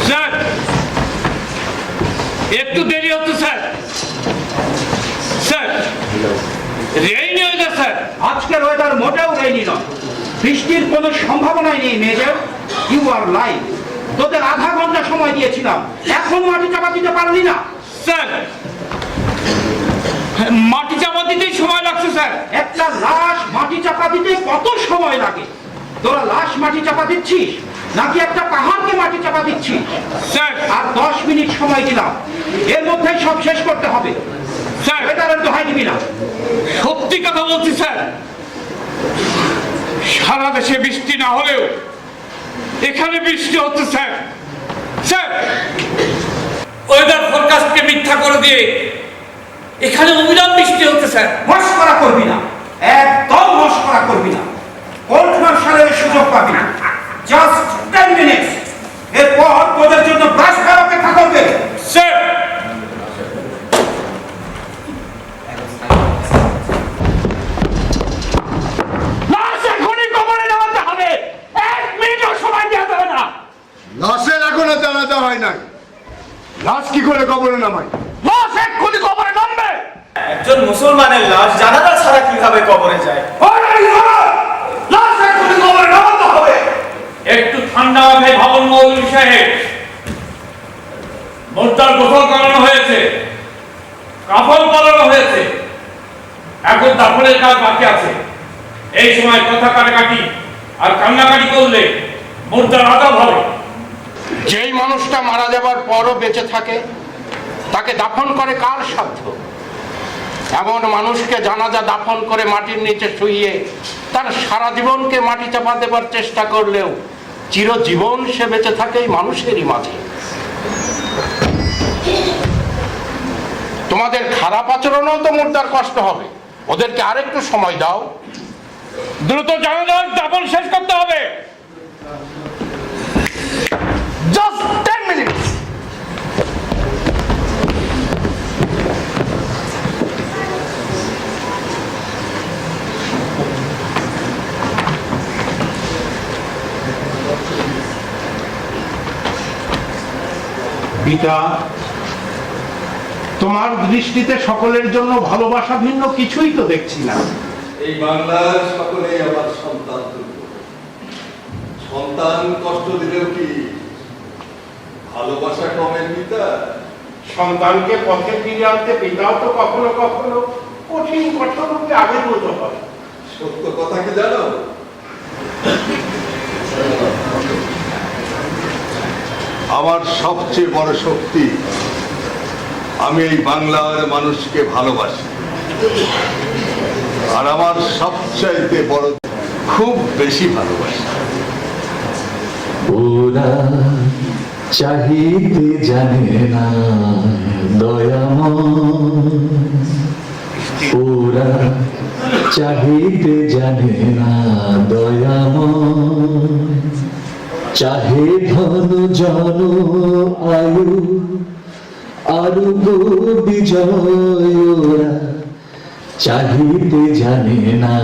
স্যার, একটু দেরি হচ্ছে sir. Sir, rainy weather sir. আজকের ওয়েদার মোটেও রেইনি নয়, বৃষ্টির কোনো সম্ভাবনাই নেই মেজর। You R live. তোদের আধা ঘন্টা সময় দিয়েছিলাম, এখন মাটি চাপা দিতে পারলি না। স্যার, মাটি চাপা দিতেই সময় লাগছে স্যার। একটা লাশ মাটি চাপা দিতে কত সময় লাগে? তোরা লাশ মাটি চাপা দিচ্ছিস নাকি একটা পাহাড়কে মাটি চাপা দিচ্ছিস? স্যার, আর 10 মিনিট সময় দিলাম, এর মধ্যেই সব শেষ করতে হবে। স্যার, ওয়েদারের দোহাই দিবি না। সত্যি কথা বলছি স্যার। সারা দেশে বৃষ্টি না হলেও এখানে বৃষ্টি হচ্ছে স্যার। স্যার, ওয়েদার ফরকাস্টকে মিথ্যা করে দিয়ে এখানে অবিরাম বৃষ্টি হচ্ছে স্যার। মস্করা করবি না, একদম মস্করা করবি না। কোর্ট মার্শালের সুযোগ পাবি না। জাস্ট 10 মিনিটস, এরপর তোদের জন্য ব্রাশ ফায়ার অপেক্ষা করবে। স্যার, লাশ এখনই কবরে নামাতে হবে। 1 মিনিটও সময় দেওয়া যাবে না। লাশের এখনো জানাজা হয় নাই, লাশ কি করে কবরে নামায়? লাশ এক্ষুনি কবরে নামবে। একজন মুসলমানের লাশ জানাজা ছাড়া কিভাবে কবরে যায়? লাশ এক্ষুনি কবরে নামাতে হবে। একটু ঠান্ডা মাথায় ভাবুন মৌলভী সাহেব। মোর্চার গোসল করানো হয়েছে, কাফন করানো হয়েছে, এখন দাফনের কাজ বাকি আছে। এই সময় কথা কাটাকাটি আর কান্নাকাটি করলে মোর্চার আদাব হবে। যেই মানুষটা মারা যাবার পরও বেঁচে থাকে তাকে দাফন করে কার সাধ্য? এমন মানুষকে জানাজা দাফন করে মাটির নিচে শুইয়ে তার সারা জীবনকে মাটি চাপা দেবার চেষ্টা করলেও চিরজীবন সে বেঁচে থাকে এই মানুষেরই মাঝে। তোমাদের খারাপ আচরণেও তো মুর্দার কষ্ট হবে, ওদেরকে আরেকটু সময় দাও। দ্রুত জানাজার দাফন শেষ করতে হবে। Just 10 minutes. পিতা, তোমার দৃষ্টিতে সকলের জন্য ভালোবাসা ভিন্ন কিছুই তো দেখছি না। এই বাংলার সকলেই আমার সন্তান তুল্য। সন্তান কষ্ট দিলেও কি ভালোবাসা কমে পিতা? সন্তানকে পথে ফিরে আনতে পিতাও তো কখনো কখনো কঠিন কঠোরকে আবির্ভূত হয়। সত্য কথা কি জানো? আমার সবচেয়ে বড় শক্তি, আমি এই বাংলার মানুষকে ভালোবাসি। আর আমার সবচাইতে বড়, খুব বেশি ভালোবাসি। ওরা চাহিতে জানে না দয়াময়, ওরা চাহিতে জানে না দয়াময়, চাহে ধন জন আয়ু আরু গো বিজয়, ওরা চাহিতে জানে না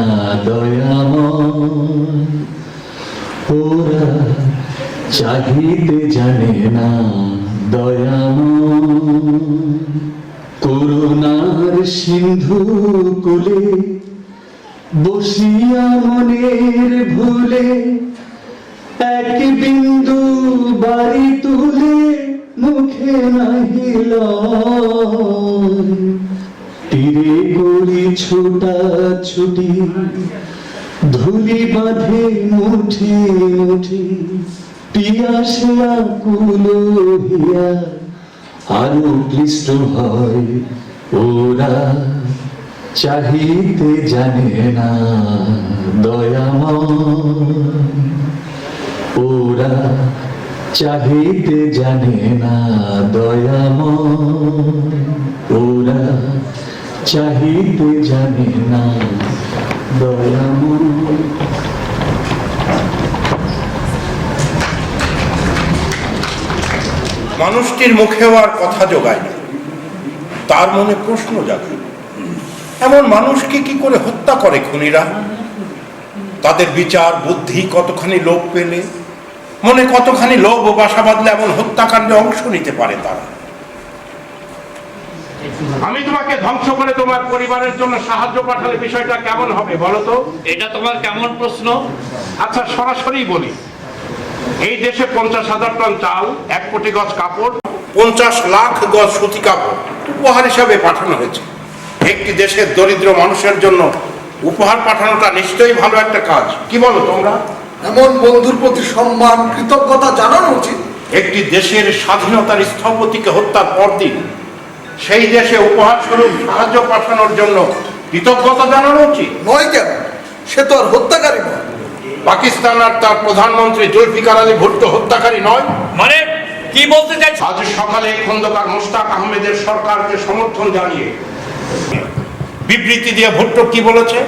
দয়াময়, ওরা চাহিতে জানে না দয়াময়। করুণার সিন্ধু কুলে বসিয়া মনের ভুলে এক বিন্দু বাড়ি তুলে মুখে নাহিল তীরে করি ছোটা ছুটি ধুলি বাঁধে মুঠি মুঠি পিয়াসে আকুল হিয়া আরো ক্লিষ্ট হয় ওরা চাহিতে জানে না দয়াময় ওরা চাহিতে জানে না দয়াময় ওরা চাহিতে জানে না দয়াময়। মানুষটির মুখেও আর কথা জোগায় না, তার মনে প্রশ্ন জাগে, এমন মানুষকে কি করে হত্যা করে খুনিরা? তাদের বিচার বুদ্ধি কতখানি লোভ পেলে, মনে কতখানি লোভ ও বাসা বাঁধলে এমন হত্যাকাণ্ডে অংশ নিতে পারে তারা? আমি তোমাকে ধ্বংস করে তোমার পরিবারের জন্য সাহায্য পাঠালে বিষয়টা কেমন হবে বলো তো? এটা তোমার কেমন প্রশ্ন? আচ্ছা সরাসরি বলি, এই দেশে 50,000 টন চাল, 1 কোটি গজ কাপড়, 50 লাখ গজ সুতি কাপড় উপহার হিসাবে পাঠানো হয়েছে। একটি দেশের দরিদ্র মানুষের জন্য উপহার পাঠানোটা নিশ্চয়ই ভালো একটা কাজ, কি বলো তোমরা? এমন বন্ধুর প্রতি সম্মান কৃতজ্ঞতা জানানো উচিত। একটি দেশের স্বাধীনতার স্থপতিকে হত্যার পরদিন সেই দেশে উপহার স্বরূপ সাহায্য পাঠানোর জন্য কৃতজ্ঞতা জানানো উচিত নয় কেন? সে তো আর হত্যাকারী নয়। পাকিস্তান আর তার প্রধানমন্ত্রী জুলফিকার আলী ভুট্টো হত্যাকারী নয়? মানে কি বলতে চাইছো? আজ সকালে খন্দকার মোশতাক আহমেদের সরকারকে সমর্থন জানিয়ে বিবৃতি দিয়ে ভুট্টো কি বলেছে?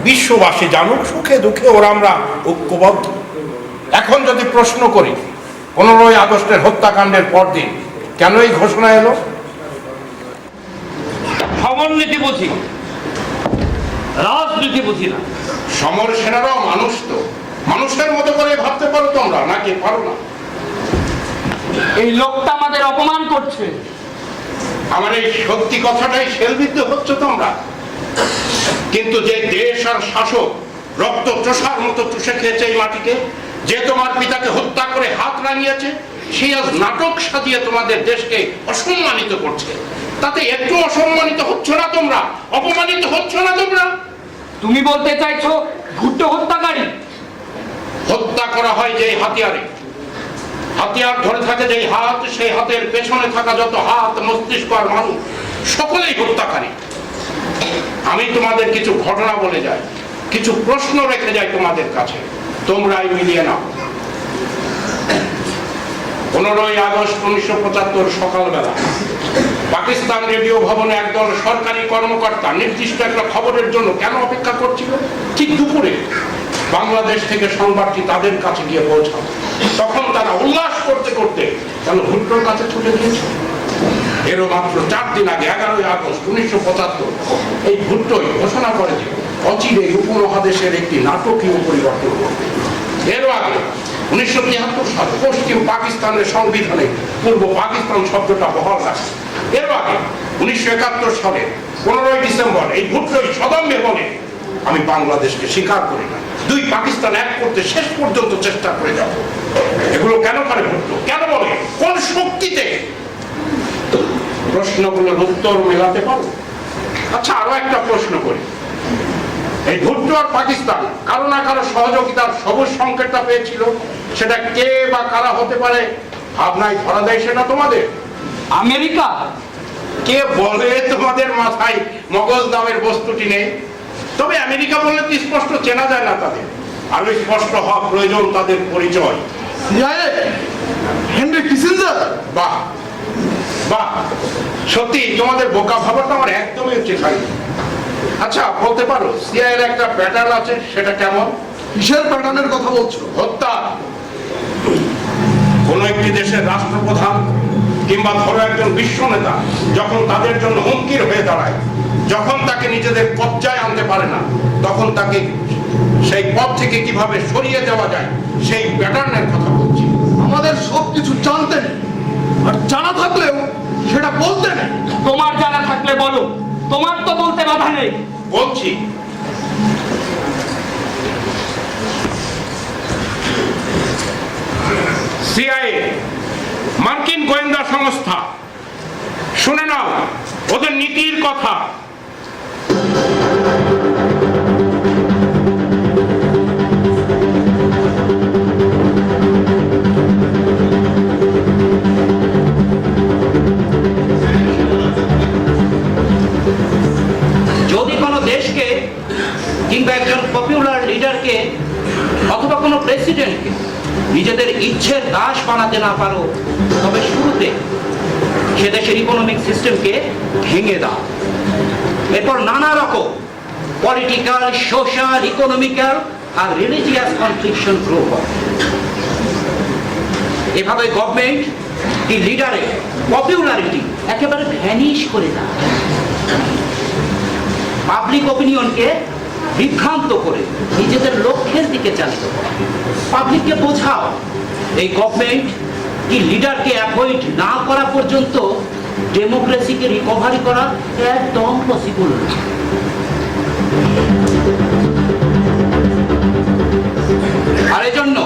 বিশ্ববাসী জানুক, সুখে দুঃখে ওরা আমরা ঐক্যবদ্ধ। এখন যদি প্রশ্ন করি 15ই আগস্টের হত্যাকাণ্ডের পরদিন কেন এই ঘোষণা এলো? সমরনীতি বুঝি, রাজনীতি বুঝি না। সমর সেনারাও মানুষ, তো মানুষের মতো করে ভাবতে পারো তোমরা, নাকি পারো না? এই লোকটা আমাদের অপমান করছে। আমার এই সত্যি কথাটাই শেলবিদ্ধ হচ্ছে তোমরা। কিন্তু যে দেশ আর শাসক রক্ত চোষার মতো চুষে খেয়েছে এই মাটিকে, যে তোমার পিতাকে হত্যা করে হাত রাঙিয়েছে, সেই আজ নাটক সাজিয়ে তোমাদের দেশকে অসম্মানিত করছে। তাতে একটু অসম্মানিত হচ্ছ না তোমরা? অপমানিত হচ্ছ না তোমরা? তুমি বলতে চাইছো ভুট্টো হত্যাকারী? হত্যা করা হয় যেই হাতিয়ারে, হাতিয়ার ধরে থাকে যেই হাত, সেই হাতের পেছনে থাকা যত হাত, মস্তিষ্ক আর মানুষ সকলেই হত্যাকারী। আমি তোমাদের কিছু ঘটনা বলে যাই, কিছু প্রশ্ন রেখে যাই তোমাদের কাছে, তোমরাই মিলিয়ে নাও। 15ই আগস্ট 1975 সকালবেলা পাকিস্তান রেডিও ভবনে একদল সরকারি কর্মকর্তা নির্দিষ্ট একটা খবরের জন্য কেন অপেক্ষা করছিল? ঠিক দুপুরে বাংলাদেশ থেকে সংবাদটি তাদের কাছে গিয়ে পৌঁছাল। তখন তারা উল্লাস করতে করতে কেন ভুট্টোর কাছে ছুটে গিয়েছে। এরও মাত্র 4 দিন আগে 11ই আগস্ট 1975 এই ভুট্টোই ঘোষণা করে যে অচিরে উপমহাদেশের একটি নাটকীয় পরিবর্তন করবে। এরও আগে 1973 সালে পশ্চিম পাকিস্তানের সংবিধানে পূর্ব পাকিস্তান শব্দটা বহাল রাখে। এরও আগে 1971 সালে 15ই ডিসেম্বর এই ভুট্টোই সদম্ভে বলে, আমি বাংলাদেশকে স্বীকার করি না, 2 পাকিস্তান এক করতে শেষ পর্যন্ত চেষ্টা করে যাব। এগুলো কেন করে ভুট্টো? কেন বলে? কোন শক্তিতে? প্রশ্নগুলোর উত্তর মেলাতে পারো? আচ্ছা আরো একটা প্রশ্ন করি, এই ভুট্টো আর পাকিস্তান কারো না কারো সহযোগিতার সবুজ সংকেতটা পেয়েছিল, সেটা কে বা কারা হতে পারে? ভাবনায় ধরা দেয় সেটা তোমাদের? আমেরিকা? কে বলে তোমাদের মাথায় মগজ নামের বস্তুটি নেই? তবে আমেরিকা বললে তো স্পষ্ট চেনা যায় না তাদের, আরো স্পষ্ট হওয়া প্রয়োজন তাদের পরিচয়। Henry Kissinger? বাহ বাহ, সত্যি তোমাদের বোকা ভাবাটা আমার একদমই উচিত হয়নি। আচ্ছা বলতে পারো সিআইএর একটা প্যাটার্ন আছে, সেটা কেমন? কিসের প্যাটার্নের কথা বলছো? হত্যা। কোন একটি দেশের রাষ্ট্রপ্রধান কিংবা ধরো একজন বিশ্ব নেতা যখন তাদের জন্য হুমকির হয়ে দাঁড়ায়, যখন তাকে নিজেদের কবজায় আনতে পারে না, তখন তাকে সেই পথ থেকে কিভাবে সরিয়ে দেওয়া যায় সেই প্যাটার্নের কথা বলছি। আমাদের সবকিছু জানতে নেই, আর জানা থাকলেও সেটা বলতে নেই। তোমার জানা থাকলে বলো, তোমার তো বলতে বাধা নেই। বলছি, সিআইএ, মার্কিন গোয়েন্দা সংস্থা, শুনে নাও ওদের নীতির কথা। যদি কোনো দেশকে কিংবা একজন পপুলার লিডারকে অথবা কোনো প্রেসিডেন্টকে নিজেদের ইচ্ছের দাস বানাতে না পারো, তবে শুরুতে সে দেশের ইকোনমিক সিস্টেমকে ভেঙে দাও। এরপর নানা রকম পলিটিক্যাল, সোশ্যাল, ইকোনমিক্যাল আর রিলিজিয়াস কনফ্লিকশন গ্রো হয়। এভাবে গভর্নমেন্ট কি লিডারের পপুলারিটি একেবারে ভ্যানিশ করে দেয়, পাবলিক অপিনিয়নকে বিভ্রান্ত করে নিজেদের লক্ষ্যের দিকে চালিত করে। পাবলিককে বোঝাও এই গভর্নমেন্ট কি লিডারকে অ্যাভয়েড না করা পর্যন্ত ডেমোক্রেসিকে রিকভারি করা একদম পসিবল না। আর এজন্য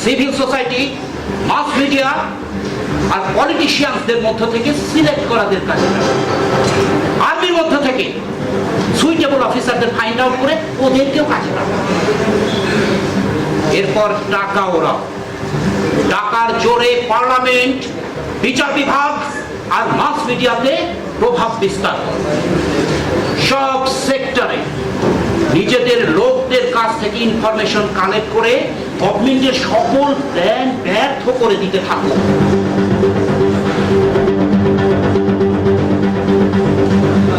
সিভিল সোসাইটি, মাস মিডিয়া আর পলিটিশিয়ানসদের মধ্য থেকে সিলেক্ট করাদের কাজে লাগে। আর্মির মধ্য থেকে সুইটেবল অফিসারদের ফাইন্ড আউট করে ওদেরকেও কাজে লাগাও। এরপর টাকা ওরাও, টাকার জোরে পার্লামেন্ট, বিচার বিভাগ আর মাস মিডিয়াতে প্রভাব বিস্তার করে। সব সেক্টরে নিজেদের লোকদের কাছ থেকে ইনফরমেশন কালেক্ট করে গভর্নমেন্টের সকল প্ল্যান ব্যর্থ করে দিতে থাকো।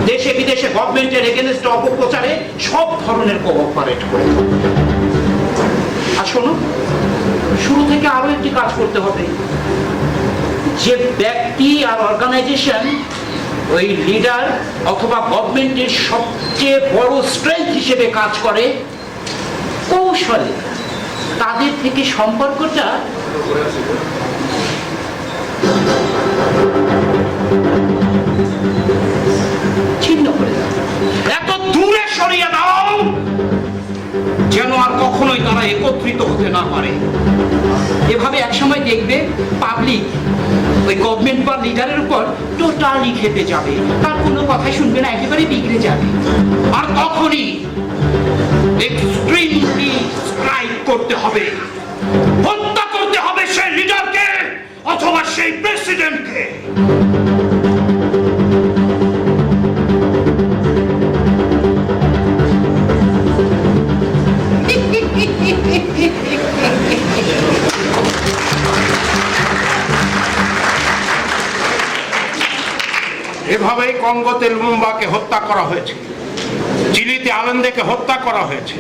দেশে বিদেশে গভর্নমেন্টের এগেনস্টে অপপ্রচারে সব ধরনের কোঅপারেট করে। আর শোনো, শুরু থেকে আরো একটি কাজ করতে হবে। যে ব্যক্তি আর অর্গানাইজেশন ওই লিডার অথবা গভর্নমেন্টের সবচেয়ে বড় স্ট্রেংথ হিসেবে কাজ করে, কৌশলে তাদের থেকে সম্পর্কটা ছিন্ন করে দাও, এত দূরে সরিয়ে দাও যেন আর কখনোই তারা একত্রিত হতে না পারে। এভাবে একসময় দেখবে পাবলিক ওই গভর্নমেন্ট বা লিডারের উপর টোটালি খেপে যাবে, তার কোনো কথাই শুনবে না, একেবারে বিগড়ে যাবে। আর তখনই এক্সট্রিমলি স্ট্রাইক করতে হবে, হত্যা করতে হবে সেই লিডারকে অথবা সেই প্রেসিডেন্টকে। এভাবেই কঙ্গোতে লুমুম্বাকে হত্যা করা হয়েছে, চিলিতে আলেন্দেকে হত্যা করা হয়েছে,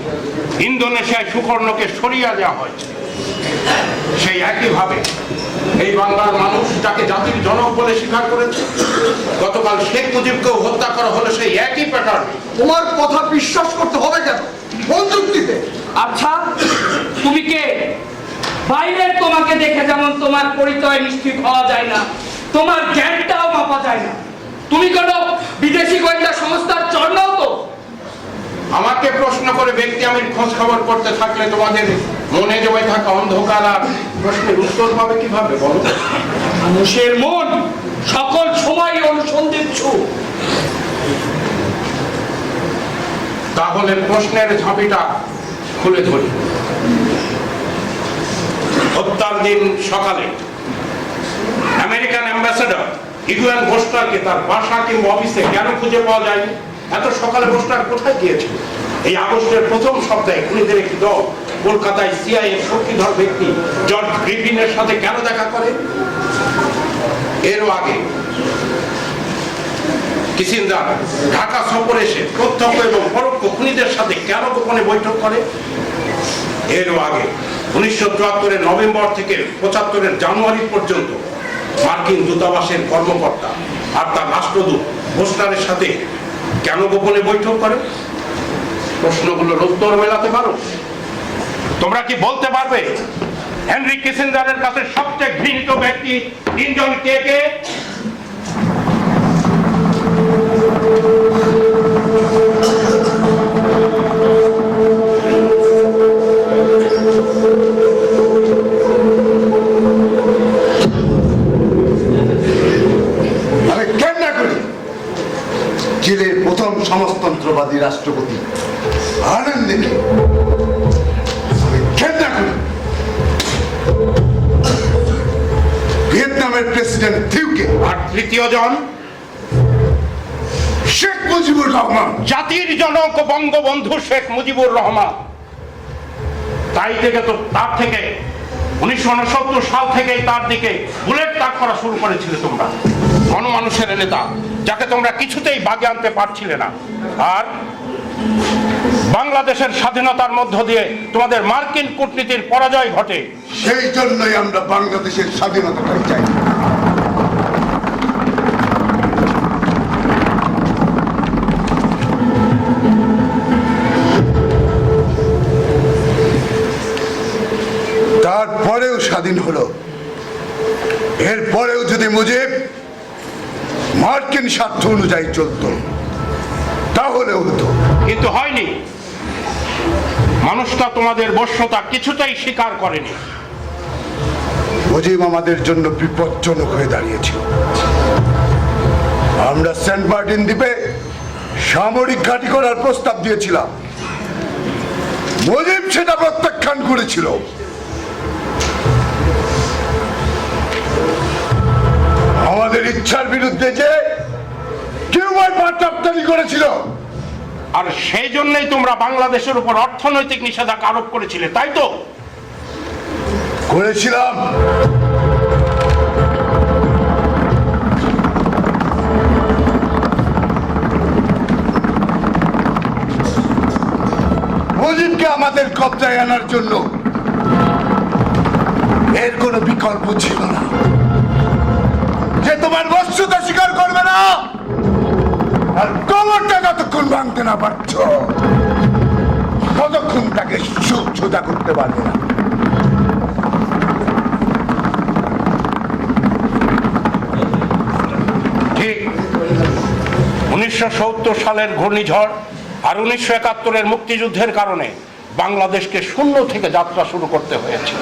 ইন্দোনেশিয়ায় সুকর্ণকে সরিয়ে দেওয়া হয়েছে। সেই একইভাবে এই বাংলার মানুষ যাকে জাতির জনক বলে স্বীকার করেছে, গতকাল শেখ মুজিবকেও হত্যা করা হলো সেই একই প্যাটার্ন। তোমার কথা বিশ্বাস করতে হবে কেন? কোন যুক্তিতে? আচ্ছা, তুমি কে? বাইরের তোমাকে দেখে যেমন তোমার পরিচয় নিশ্চিত হওয়া যায় না, তোমার জ্ঞানটাও মাপা যায় না। তুমি কোন বিদেশি গোয়েন্দা সংস্থার চর নাও তো? আমাকে প্রশ্ন করে ব্যক্তি আমি খোঁজ খবর করতে থাকলে তোমাদের মনে জমে থাকা অন্ধকার আর প্রশ্নের উত্তর পাবে কিভাবে বলো? মানুষের মন সকল সময় অনুসন্ধিৎসু। তাহলে প্রশ্নের ঝাঁপিটা খুলে ধরি। হত্যার দিন সকালে আমেরিকান অ্যাম্বাসেডর ইগুয়ান বোস্টারকে তার বাসা কিংবা অফিসে কেন খুঁজে পাওয়া যায়নি? এত সকালে বোস্টার কোথায় গিয়েছিল? এই আগস্টের প্রথম সপ্তাহে খুনিদের একটি দল কলকাতায় সিআইএ শক্তিধর ব্যক্তি জর্জ গ্রিফিনের সাথে কেন দেখা করে? এরও আগে কিসিঞ্জার ঢাকা সফরে এসে প্রত্যক্ষ এবং পরোক্ষ খুনিদের সাথে কেন গোপনে বৈঠক করে? এরও আগে 1974-এর নভেম্বর থেকে 75-এর জানুয়ারি পর্যন্ত মার্কিন দূতাবাসের কর্মকর্তা আর তার রাষ্ট্রদূত বোস্টারের সাথে কেন গোপনে বৈঠক করে? প্রশ্নগুলোর উত্তর মেলাতে পারো? তোমরা কি বলতে পারবে হেনরি কিসিঞ্জারের কাছে সবচেয়ে ঘৃণিত ব্যক্তি তিনজন কে কে? চিলির প্রথম সমাজতন্ত্রবাদী রাষ্ট্রপতি আনন্দকে আমি ঘেন্না করি। ভিয়েতনামের প্রেসিডেন্ট থিউকে, আর তৃতীয় জন শেখ মুজিবুর রহমান, জাতির জনক বঙ্গবন্ধু শেখ মুজিবুর রহমান। তাই থেকে তো তার থেকে 1969 সাল থেকেই তার দিকে বুলেট তাক করা শুরু করেছিলে তোমরা, গণমানুষের নেতা যাকে তোমরা কিছুতেই বাগে আনতে পারছিলে না। আর বাংলাদেশের স্বাধীনতার মধ্য দিয়ে তোমাদের মার্কিন কূটনীতির পরাজয় ঘটে। সেই জন্যই আমরা বাংলাদেশের স্বাধীনতাটাই চাই। তারপরেও স্বাধীন হলো, এরপরেও যদি মুজিব মার্কিন স্বার্থ অনুযায়ী চলতো তাহলে হতো, কিন্তু হয়নি। মানুষটা তোমাদের বশ্যতা কিছুটাই স্বীকার করেনি। মুজিব আমাদের জন্য বিপজ্জনক হয়ে দাঁড়িয়েছিল। আমরা সেন্ট মার্টিন দ্বীপে সামরিক ঘাঁটি করার প্রস্তাব দিয়েছিলাম, মুজিব সেটা প্রত্যাখ্যান করেছিল। আমাদের ইচ্ছার বিরুদ্ধে যে কিউবায় পাট্টাপটানি করেছিল, আর সেই জন্যই তোমরা বাংলাদেশের উপর অর্থনৈতিক নিষেধাজ্ঞা আরোপ করেছিলে, তাই তো? করেছিলাম। মুজিবকে আমাদের কবজায় আনার জন্য এর কোনো বিকল্প ছিল না। যে তোমার বস্তুতা স্বীকার করবে না আর কবরটা যতক্ষণ ভাঙতে না পারছ ততক্ষণ তাকে সুখ সোজা করতে পারবে না। ঠিক 1970 সালের ঘূর্ণিঝড় আর 1971-এর মুক্তিযুদ্ধের কারণে বাংলাদেশকে শূন্য থেকে যাত্রা শুরু করতে হয়েছিল।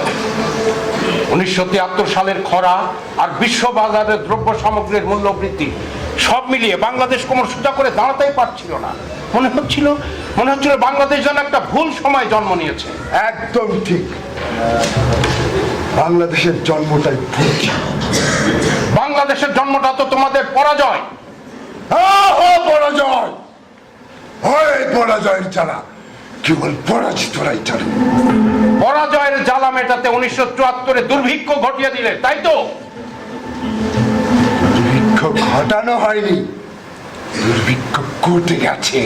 1973 সালের খরা আর বিশ্ববাজারের দ্রব্য সামগ্রীর মূল্য বৃদ্ধি সব মিলিয়ে বাংলাদেশ কোমর সোজা করে দাঁড়াতেই পারছিল না। মনে হচ্ছিল বাংলাদেশ যেন একটা ভুল সময় জন্ম নিয়েছে। একদম ঠিক, বাংলাদেশের জন্মটাই ভুল। বাংলাদেশের জন্মটা তো তোমাদের পরাজয়। পরাজয় হয়, পরাজয়ের জ্বালা কেবল পরাজিতরাই জানে। পরাজয়ের জ্বালা মেটাতে 1974-এ দুর্ভিক্ষ ঘটিয়ে দিলে, তাই তো? দুর্ভিক্ষ ঘটানো হয়নি, দুর্ভিক্ষ ঘটে গেছে।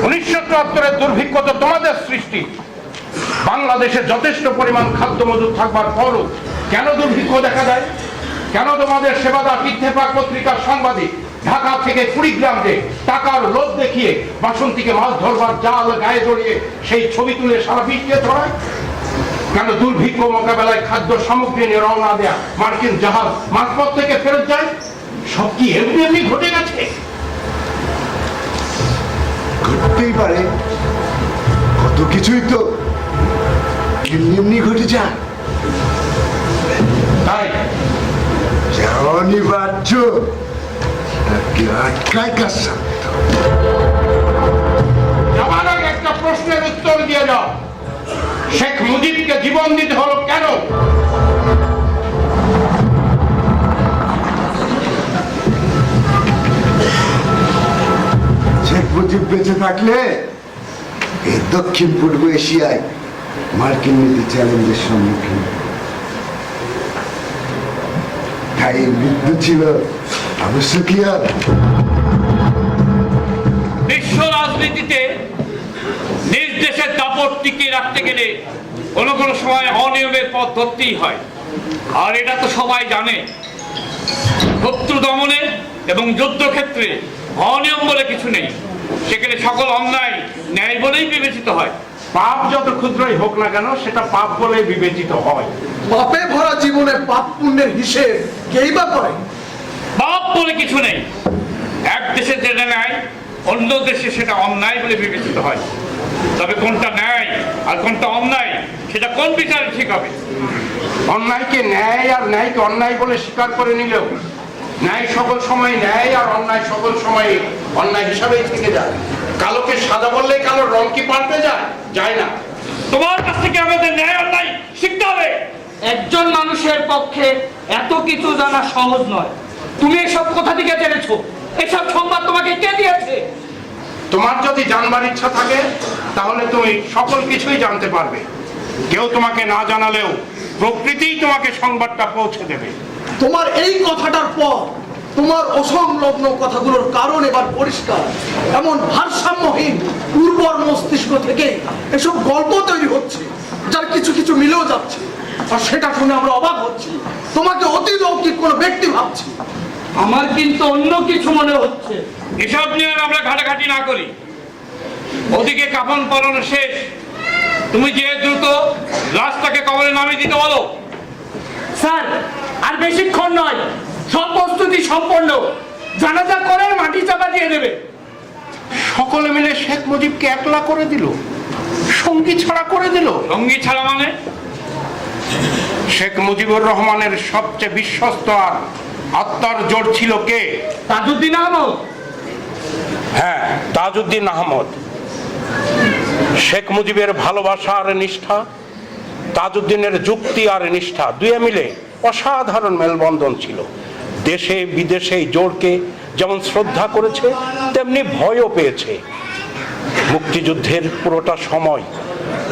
1974-এর দুর্ভিক্ষ তো তোমাদের সৃষ্টি। বাংলাদেশে যথেষ্ট পরিমাণ খাদ্য মজুদ থাকবার পরও কেন দুর্ভিক্ষ দেখা দেয়? কেন তোমাদের সেবাদার ইত্তেফাক পত্রিকার সাংবাদিক ঢাকা থেকে কুড়িগ্রামে টাকার লোভ দেখিয়ে বাসন্তীকে মাছ ধরবার জাল গায়ে জড়িয়ে সেই ছবি তুলে সারা বিশ্বে ছড়ায়? কেন দুর্ভিক্ষ মোকাবেলায় খাদ্য সামগ্রী নিয়ে রওনা দেয়া মার্কিন জাহাজ মাঝপথ থেকে ফেরত যায়? সব কি এমনি এমনি ঘটে গেছে? ঘটতেই পারে, কত কিছুই তো এমনি এমনি ঘটে যায়। তাই যা অনিবার্য তাকে আটকায় কার সাধ্য? যাবার আগে একটা প্রশ্নের উত্তর দিয়ে যাও। শেখ মুজিবকে জীবন দিতে হলো কেন? শেখ মুজিব বেঁচে থাকলে এই দক্ষিণ পূর্ব এশিয়ায় মার্কিন নীতি চ্যালেঞ্জের সম্মুখীন। তাই মৃত্যু ছিল আবশ্যকীয়। বিশ্ব রাজনীতিতে নিজ দেশের দাপট টিকিয়ে রাখতে গেলে কোনো কোনো সময় অনিয়মের পথ ধরতেই হয়, আর এটা তো সবাই জানে। শত্রু দমনে এবং যুদ্ধক্ষেত্রে অনিয়ম বলে কিছু নেই, সেখানে সকল অন্যায় ন্যায় বলেই বিবেচিত হয়। পাপ যত ক্ষুদ্রই হোক না কেন সেটা পাপ বলে বিবেচিত হয়। পাপে ভরা জীবনে পাপ পুণ্যের হিসেব কেই বা করে? পাপ বলে কিছু নেই, এক দেশে যেটা ন্যায় অন্য দেশে সেটা অন্যায় বলে বিবেচিত হয়। তবে কোনটা ন্যায় আর কোনটা অন্যায় সেটা কোন বিচারে ঠিক হবে? অন্যায়কে ন্যায় আর ন্যায়কে অন্যায় বলে স্বীকার করে নিলেও ন্যায় সকল সময় ন্যায় আর অন্যায় সকল সময় অন্যায় হিসাবেই থেকে যায়। কালোকে সাদা বললে কালো রং কি পাল্টে যায়? যায় না। তোমার কাছ থেকে আমাদের ন্যায় অন্যায় শিখতে হবে। একজন মানুষের পক্ষে এত কিছু জানা সহজ নয়। তুমি এসব কোথা থেকে জেনেছো? এসব সংবাদ তোমাকে কে দিয়েছে? তোমার যদি জানবার ইচ্ছা থাকে তাহলে তুমি সকল কিছুই জানতে পারবে। কেউ তোমাকে না জানালেও প্রকৃতিই তোমাকে সংবাদটা পৌঁছে দেবে। তোমার এই কথাটার পর তোমার অসংলগ্ন কথাগুলোর কারণ এবার পরিষ্কার। এমন ভারসাম্যহীন উর্বর মস্তিষ্ক থেকে এসব গল্প তৈরি হচ্ছে, যার কিছু কিছু মিলেও যাচ্ছে, আর সেটা শুনে আমরা অবাক হচ্ছি। তোমাকে অতি লৌকিক কোনো ব্যক্তি ভাবছি। আমার কিন্তু অন্য কিছু মনে হচ্ছে। এসব নিয়ে আমরা ঘাটাঘাটি না করি। ওদিকে কাফন পরানো শেষ, তুমি যে দ্রুত লাশটাকে কবরে নামিয়ে দিতে বলো। স্যার, আর বেশিক্ষণ নয়, সব প্রস্তুতি সম্পন্ন। জানাজা করে মাটি চাপা দিয়ে দেবে। সকলে মিলে শেখ মুজিবকে একলা করে দিল, সঙ্গী ছাড়া করে দিল। সঙ্গী ছাড়া মানে? শেখ মুজিবুর রহমানের সবচেয়ে বিশ্বস্ত আর আত্মার জোর ছিল কে? তাজউদ্দিন আহমদ। হ্যাঁ, তাজউদ্দিন আহমদ। শেখ মুজিবের ভালোবাসা আর নিষ্ঠা, তাজউদ্দিনের যুক্তি আর নিষ্ঠা, দুয়ে মিলে অসাধারণ মেলবন্ধন ছিল। দেশে বিদেশে এই জোরকে যেমন শ্রদ্ধা করেছে তেমনি ভয়ও পেয়েছে। মুক্তিযুদ্ধের পুরোটা সময়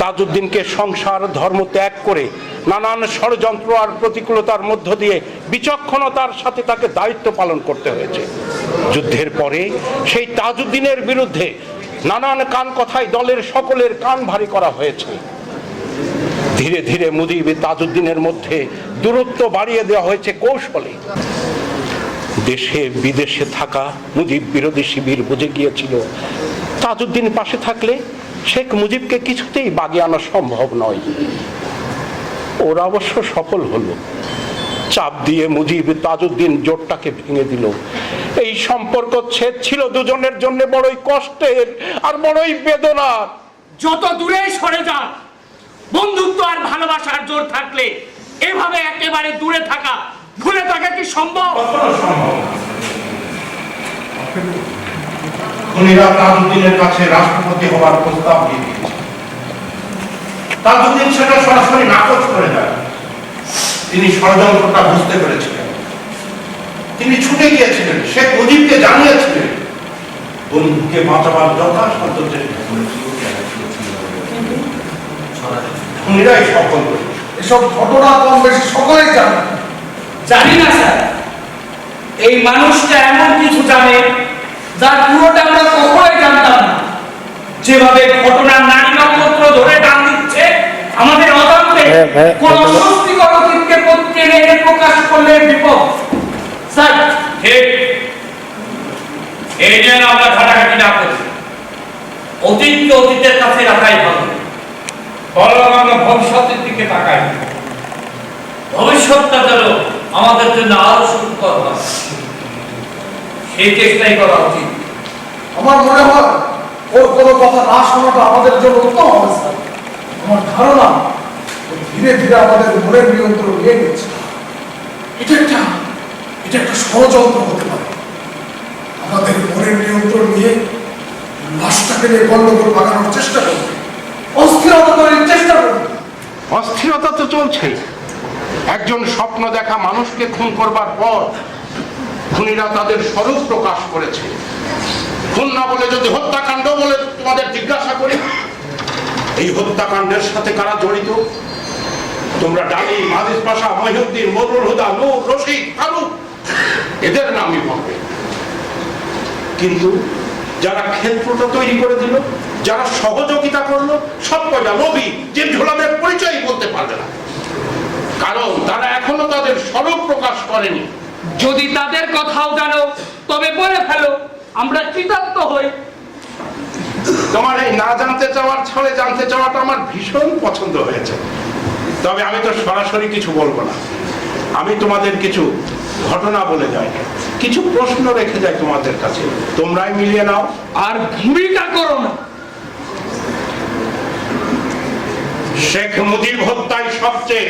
তাজউদ্দিনকে সংসার ধর্ম ত্যাগ করে নানান ষড়যন্ত্র আর প্রতিকূলতার মধ্য দিয়ে বিচক্ষণতার সাথে তাকে দায়িত্ব পালন করতে হয়েছে। যুদ্ধের পরে সেই তাজউদ্দিনের বিরুদ্ধে নানান কান কথায় দলের সকলের কান ভারী করা হয়েছে। ধীরে ধীরে মুজিব তাজউদ্দিনের মধ্যে দূরত্ব বাড়িয়ে দেওয়া হয়েছে কৌশলে। দেশে বিদেশে থাকা মুজিব বিরোধী শিবির বুঝে গিয়েছিল তাজউদ্দিন পাশে থাকলে শেখ মুজিবকে কিছুতেই বাগে আনা সম্ভব নয়। ওরা অবশ্য সফল হলো। চাপ দিয়ে মুজিব তাজউদ্দিন জোটটাকে ভেঙে দিল। এই সম্পর্ক ছেদ ছিল দুজনের জন্য বড়ই কষ্টের আর বড়ই বেদনার। যত দূরেই সরে যান, বন্ধুত্ব আর ভালোবাসার জোর থাকলে এভাবে একেবারে দূরে থাকা, ভুলে থাকা কি সম্ভব? খুনিরা তাজউদ্দিনের কাছে রাষ্ট্রপতি হওয়ার প্রস্তাব দিয়ে দিয়েছে। তাজউদ্দিন সেটা সরাসরি নাকচ করে দেয়। তিনি ষড়যন্ত্রটা বুঝতে পেরেছিলেন। তিনি ছুটে গিয়েছিলেন, শেখ মুজিবকে জানিয়েছিলেন, বন্ধুকে বাঁচাবার যথাসাধ্য চেষ্টা করেছিল। খুনিরাই সফল করেছে। এসব ঘটনা কম বেশি সকলেই জানে। জানি না স্যার, এই মানুষটা এমন কিছু জানে যার পুরোটা আমরা কখনোই জানতাম না। যেভাবে ঘটনার নারী নক্ষত্র ধরে টান দিচ্ছে আমাদের অজান্তে, কোন অস্বস্তিকর অতীতকে টেনে এনে প্রকাশ করলে বিপদ। স্যার, ঠিক, এই নিয়ে আমরা ঘাটাঘাটি না করি। অতীতকে অতীতের কাছে রাখাই ভালো, বরং আমরা ভবিষ্যতের দিকে তাকাই। ভবিষ্যৎটা যেন আমাদের জন্য আরো সুখকর হয়, সেই চেষ্টাই করা উচিত। আমার মনে হয় ওর কোনো কথা না শোনাটা আমাদের জন্য উত্তম হবে স্যার। আমার ধারণা ও ধীরে ধীরে আমাদের মনের নিয়ন্ত্রণ নিয়ে নিচ্ছে। এটা একটা ষড়যন্ত্র হতে পারে। আমাদের মনের নিয়ন্ত্রণ নিয়ে লাশটাকে নিয়ে গন্ডগোল বাগানোর চেষ্টা করবে, অস্থিরতা তৈরির চেষ্টা করবে। অস্থিরতা তো চলছেই। একজন স্বপ্ন দেখা মানুষকে খুন করবার পর খুনিরা তাদের স্বরূপ প্রকাশ করেছে। খুন না বলে যদি হত্যাকাণ্ড বলে তোমাদের জিজ্ঞাসা করি, এই হত্যাকাণ্ডের সাথে কারা জড়িত? তোমরা ডালি, মাজিদ পাশা, মহিউদ্দিন, মরুল হুদা, নূর, রশিদ, ফারুক, এদের নামই বলবে। কিন্তু যারা ক্ষেত্রটা তৈরি করে দিল, যারা সহযোগিতা করলো, সব কয়টা নবী যে ঝোলামের পরিচয় বলতে পারবে না, কারণ তারা এখনো তাদের স্বরূপ প্রকাশ করেনি। যদি তাদের কথাও জানো তবে বলে ফেলো, আমরা কৃতার্থ হই। তোমার এই না জানতে চাওয়ার ছলে জানতে চাওয়াটা আমার ভীষণ পছন্দ হয়েছে। তবে আমি তো সরাসরি কিছু বলবো না। আমি তোমাদের কিছু ঘটনা বলে যাই, কিছু প্রশ্ন রেখে যাই তোমাদের কাছে, তোমরাই মিলিয়ে নাও। আর ভূমিকা করো না। শেখ মুজিব হত্যায় সবচেয়ে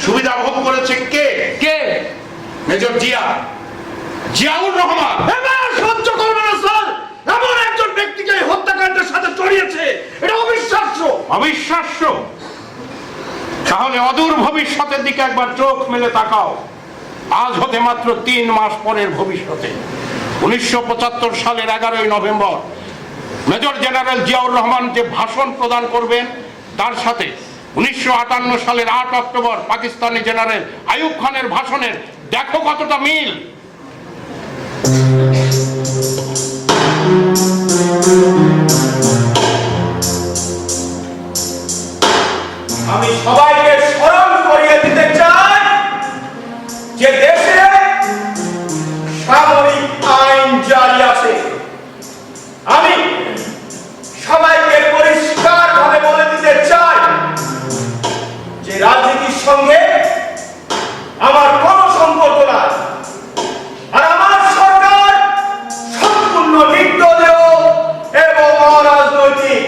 সুবিধা ভোগ করেছে কে? কে? মেজর জিয়াউর রহমান। এবার সহ্য করবে না স্যার, এমন একজন ব্যক্তিকে এই হত্যাকাণ্ডের সাথে জড়িয়েছে, এটা অবিশ্বাস্য। অবিশ্বাস্য? তাহলে অদূর ভবিষ্যতের দিকে একবার চোখ মেলে তাকাও। আজ হতে মাত্র 3 মাস পরের ভবিষ্যতে 1975 সালের 11ই November major general Ziaur Rahman যে ভাষণ প্রদান করবেন, তার সাথে 1958 সালের 8 অক্টোবর পাকিস্তানি জেনারেল আইয়ুব খানের ভাষণের দেখো কতটা মিল। আমি সবাইকে স্মরণ করিয়ে দিতে চাই যে দেশে সামরিক আইন জারি আছে। আমি সবাইকে পরিষ্কারভাবে বলে দিতে চাই যে রাজনীতির সঙ্গে আমার কোনো সম্পর্ক নাই, আর আমার সরকার সম্পূর্ণ নির্দলীয় এবং অরাজনৈতিক।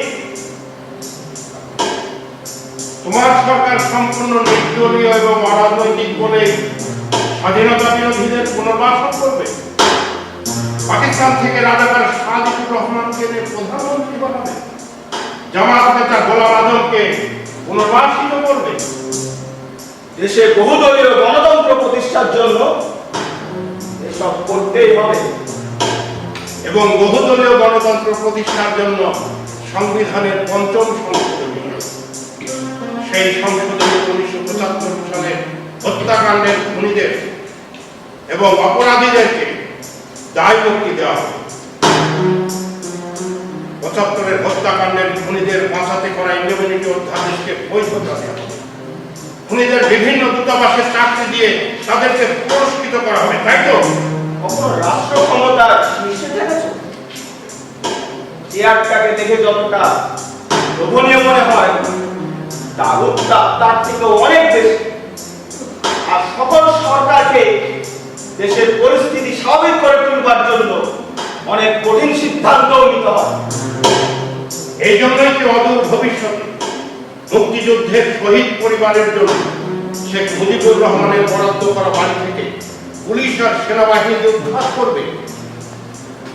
তোমার সরকার সম্পূর্ণ নির্দলীয় এবং অরাজনৈতিক বলে স্বাধীনতা বিরোধীদের পুনর্বাসন করবে। পাকিস্তান থেকে রাজাকার সাজিদুর রহমানকে প্রধানমন্ত্রী বানাবে। জামাত নেতা গোলাম আজমকে পুনর্বাসিত করবে। দেশে বহুদলীয় গণতন্ত্র প্রতিষ্ঠার জন্য এসব করতেই হবে। এবং বহুদলীয় গণতন্ত্র প্রতিষ্ঠার জন্য সংবিধানের 5ম সংশোধনী, সেই সংশোধনী 1975 সালে হত্যাকাণ্ডের খুনিদের এবং অপরাধীদেরকে দায় মুক্তি দেওয়া হবে। 75-এর হত্যাকাণ্ডের খুনিদের বাঁচাতে করা ইন্ডেমনিটি অধ্যাদেশকে বৈধতা দেওয়া হবে। খুনিদের বিভিন্ন দূতাবাসে চাকরি দিয়ে তাদেরকে পুরস্কৃত করা হবে, তাই তো? কখনো রাষ্ট্র ক্ষমতার শীর্ষে দেখেছ? চেয়ারটাকে দেখে যতটা লোভনীয় মনে হয়, তার থেকে অনেক বেশি। আর সকল সরকারকে দেশের পরিস্থিতি স্বাভাবিক করে তুলবার জন্য অনেক কঠিন সিদ্ধান্তও নিতে হয়। এই জন্যই কি অদূর ভবিষ্যতে মুক্তিযুদ্ধের শহীদ পরিবারের জন্য শেখ মুজিবুর রহমানের বরাদ্দ করা বাড়ি থেকে পুলিশ আর সেনাবাহিনী উদ্ধার করবে।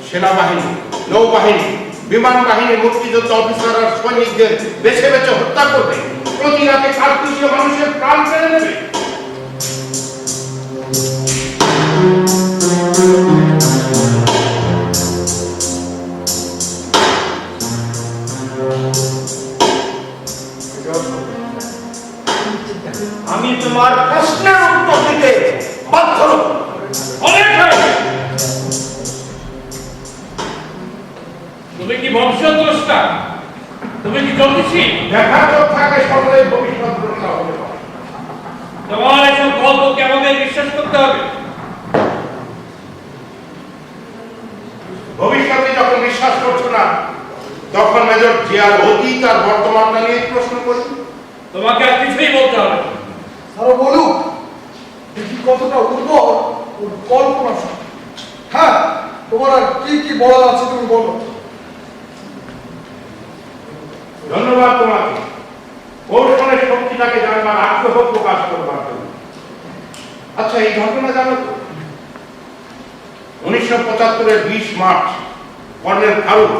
সেনাবাহিনী, নৌবাহিনী, বিমান বাহিনী মুক্তিযোদ্ধা অফিসার আর সৈনিকদের বেছে বেছে হত্যা করবে। প্রতি রাতে কার্তুজে মানুষের প্রাণ কেড়ে নেবে। আমি তোমার প্রশ্নের উত্তর দিতে বাধ্য নই। অনেক হয়েছে। তুমি কি ভবিষ্যদ্রষ্টা? তুমি কি জ্যোতিষী? দেখা চোখ থাকে সকলে ভবিষ্যৎ দ্রষ্টা হতে পারে। তোমার এসব গল্পকে আমাদের বিশ্বাস করতে হবে। ভবিষ্যতে যখন বিশ্বাস করছো না, তখন মেজর জিয়ার অতীত আর বর্তমানটা নিয়ে প্রশ্ন করি। তোমাকে আর কিছুই বলতে হবে না। আরো বলুক দেখি কতটা উর্বর ওর কল্পনা শক্তি। হ্যাঁ, তোমার আর কি কি বলার আছে তুমি বলো। ধন্যবাদ তোমাকে কৌশলের শক্তিটাকে জানবার আগ্রহ প্রকাশ করবার জন্য। আচ্ছা, এই ঘটনা জানো তো? 1975-এর 20 মার্চ কর্নেল ফারুক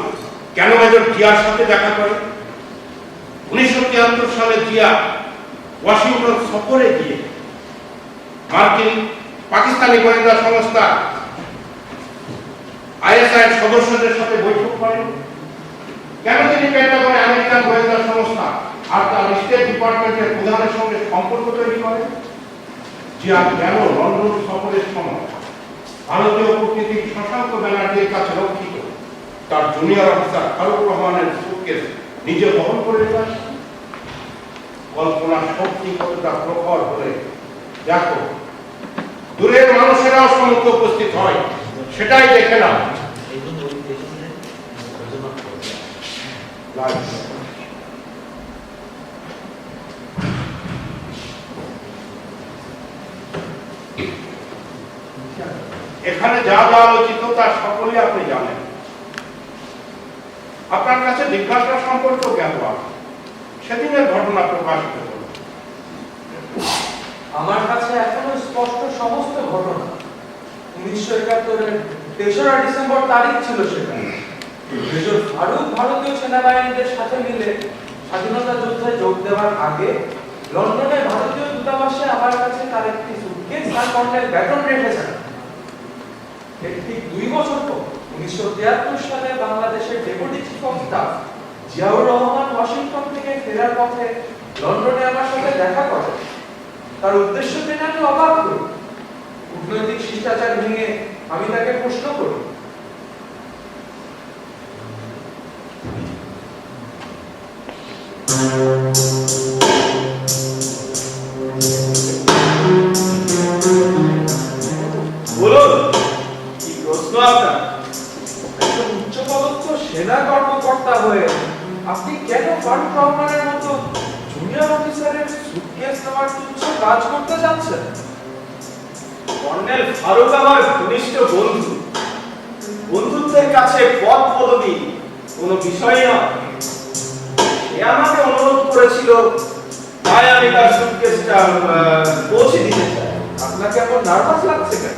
কেন মেজর জিয়ার সাথে দেখা করে? 1973 সালে জিয়া ওয়াশিংটন সফরে গিয়ে মার্কিন পাকিস্তানি গোয়েন্দা সংস্থা ISI এর সদস্যদের সাথে বৈঠক করেন। কেন তিনি পেন্টাগনে আমেরিকান গোয়েন্দা সংস্থা আর তার স্টেট ডিপার্টমেন্টের প্রধানের সঙ্গে সম্পর্ক তৈরি করেন? জিয়া কেন লন্ডন সফরের সময় ভারতীয় কূটনীতিক শশাঙ্ক ব্যানার্জির কাছে রক্ষিত তার জুনিয়র অফিসার ফারুক রহমানের সুটকেস নিজে বহন করে নিয়ে আসেন? কল্পনার শক্তি কতটা প্রখর হলে দেখো, দূরের মানুষেরাও সম্মুখে উপস্থিত হয়, সেটাই দেখে না। এখানে যা যা আলোচিত তার সকলেই আপনি জানেন। আপনার কাছে জিজ্ঞাসা সম্পর্কেও জ্ঞাত আছে। সেদিনের ঘটনা প্রকাশিত হল। আমার কাছে এখনো স্পষ্ট সমস্ত ঘটনা। 1971-এর 3রা ডিসেম্বর তারিখ ছিল সেটা। মেজর ফারুক ভারতীয় সেনাবাহিনীদের সাথে মিলে স্বাধীনতা যুদ্ধে যোগ দেওয়ার আগে লন্ডনে ভারতীয় দূতাবাসে আমার কাছে তার একটি সুটকেস আর কর্নেল ব্যাটন রেখেছেন। এর ঠিক 2 বছর পর 1973 সালে বাংলাদেশের deputy chief of staff Ziaur Rahman Washington থেকে ফেরার পথে লন্ডনে আমার সাথে দেখা করেন। তার উদ্দেশ্য জেনে আমি অবাক হই। কূটনৈতিক শিষ্টাচার ভেঙে আমি তাকে প্রশ্ন করি, বলুন কি প্রশ্ন আপনার? একজন উচ্চপদস্থ সেনা কর্মকর্তা হয়ে আপনি কেন ফারুক রহমানের মতো জুনিয়র অফিসারের সুটকেস নেওয়ার তুচ্ছ কাজ করতে যাচ্ছেন? কর্নেল ফারুক আমার ঘনিষ্ঠ বন্ধু। বন্ধুত্বের কাছে পদ পদবি কোনো বিষয় নয়। সে আমাকে অনুরোধ করেছিল, তাই আমি তার সুটকেসটা পৌঁছে দিতে চাই। আপনাকে এমন নার্ভাস লাগছে কেন?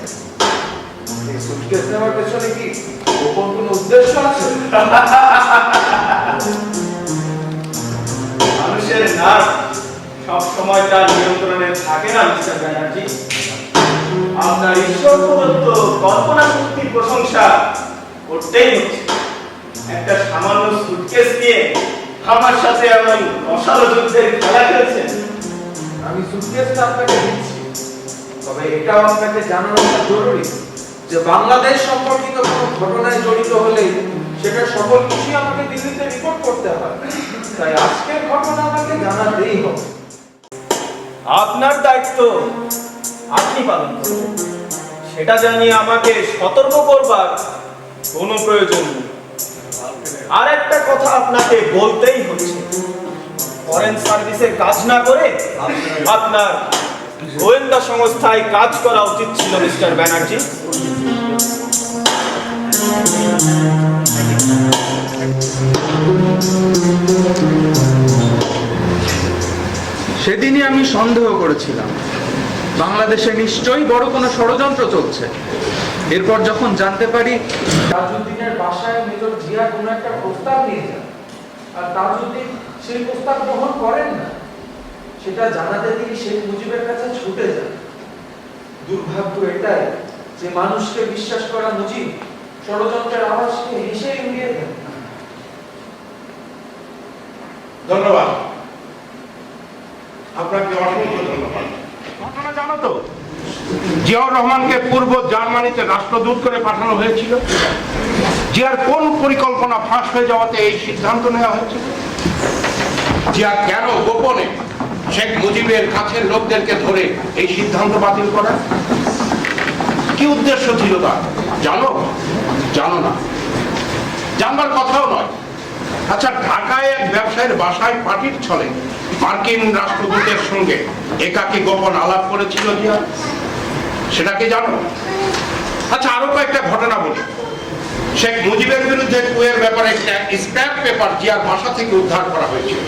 এই সুটকেস নেওয়ার পেছনে কি গোপন কোনো উদ্দেশ্য আছে? মানুষের নার্ভ সব সময় তার নিয়ন্ত্রণে থাকে না মিস্টার ব্যানার্জি। আপনার ঈশ্বর প্রদত্ত কল্পনা শক্তির প্রশংসা করতেই হচ্ছে। একটা সামান্য সুটকেস নিয়ে আমার সাথে এমন অসাল যুদ্ধের খেলা খেলছেন। আমি সুটকেসটা আপনাকে দিচ্ছি, তবে এটাও আপনাকে জানানোটা জরুরি যে বাংলাদেশ সম্পর্কিত কোনো ঘটনায় জড়িত হলে সেটা সকল কিছুই আমাকে দিল্লিতে রিপোর্ট করতে হয়। তাই আজকের ঘটনা আমাকে জানাতেই হবে। আপনার দায়িত্ব আপনি পালন করবেন, সেটা জানিয়ে আমাকে সতর্ক করবার কোনো প্রয়োজন নেই। আর একটা কথা আপনাকে বলতেই হচ্ছে, ফরেন সার্ভিসে কাজ না করে আপনার গোয়েন্দা সংস্থায় কাজ করা উচিত ছিল মিস্টার ব্যানার্জি। সেদিনই আমি সন্দেহ করেছিলাম বাংলাদেশে নিশ্চয়ই বড় কোনো ষড়যন্ত্র চলছে। এরপর যখন জানতে পারি তাজউদ্দিনের বাসায় মেজর জিয়া কোনো একটা প্রস্তাব নিয়ে যান আর তাজউদ্দিন সেই প্রস্তাব গ্রহণ করেন না, সেটা জানাতে তিনি শেখ মুজিবের কাছে ছুটে যান। দুর্ভাগ্য এটাই যে মানুষকে বিশ্বাস করা মুজিব ষড়যন্ত্রের আওয়াজকে হেসে উড়িয়ে দেন। ধন্যবাদ, আপনাকে অসংখ্য ধন্যবাদ। ঘটনা জানো তো, জিয়াউর রহমানকে পূর্ব জার্মানিতে রাষ্ট্রদূত করে পাঠানো হয়েছিল। জিয়ার কোন পরিকল্পনা ফাঁস হয়ে যাওয়াতে এই সিদ্ধান্ত নেওয়া হয়েছিল? জিয়া কেন গোপনে শেখ মুজিবের কাছের লোকদেরকে ধরে এই সিদ্ধান্ত বাতিল করা? কি উদ্দেশ্য ছিল তার জানো? জানো না, জানবার কথাও নয়। আচ্ছা, ঢাকায় এক ব্যবসায়ীর বাসায় পার্টির ছলে মার্কিন রাষ্ট্রদূতের সঙ্গে একাকী গোপন আলাপ করেছিল জিয়া, সেটা কি জানো? আচ্ছা, আরো কয়েকটা ঘটনা বলি। শেখ মুজিবের বিরুদ্ধে কুয়ের ব্যাপারে একটা স্ক্র্যাপ পেপার জিয়ার বাসা থেকে উদ্ধার করা হয়েছিল।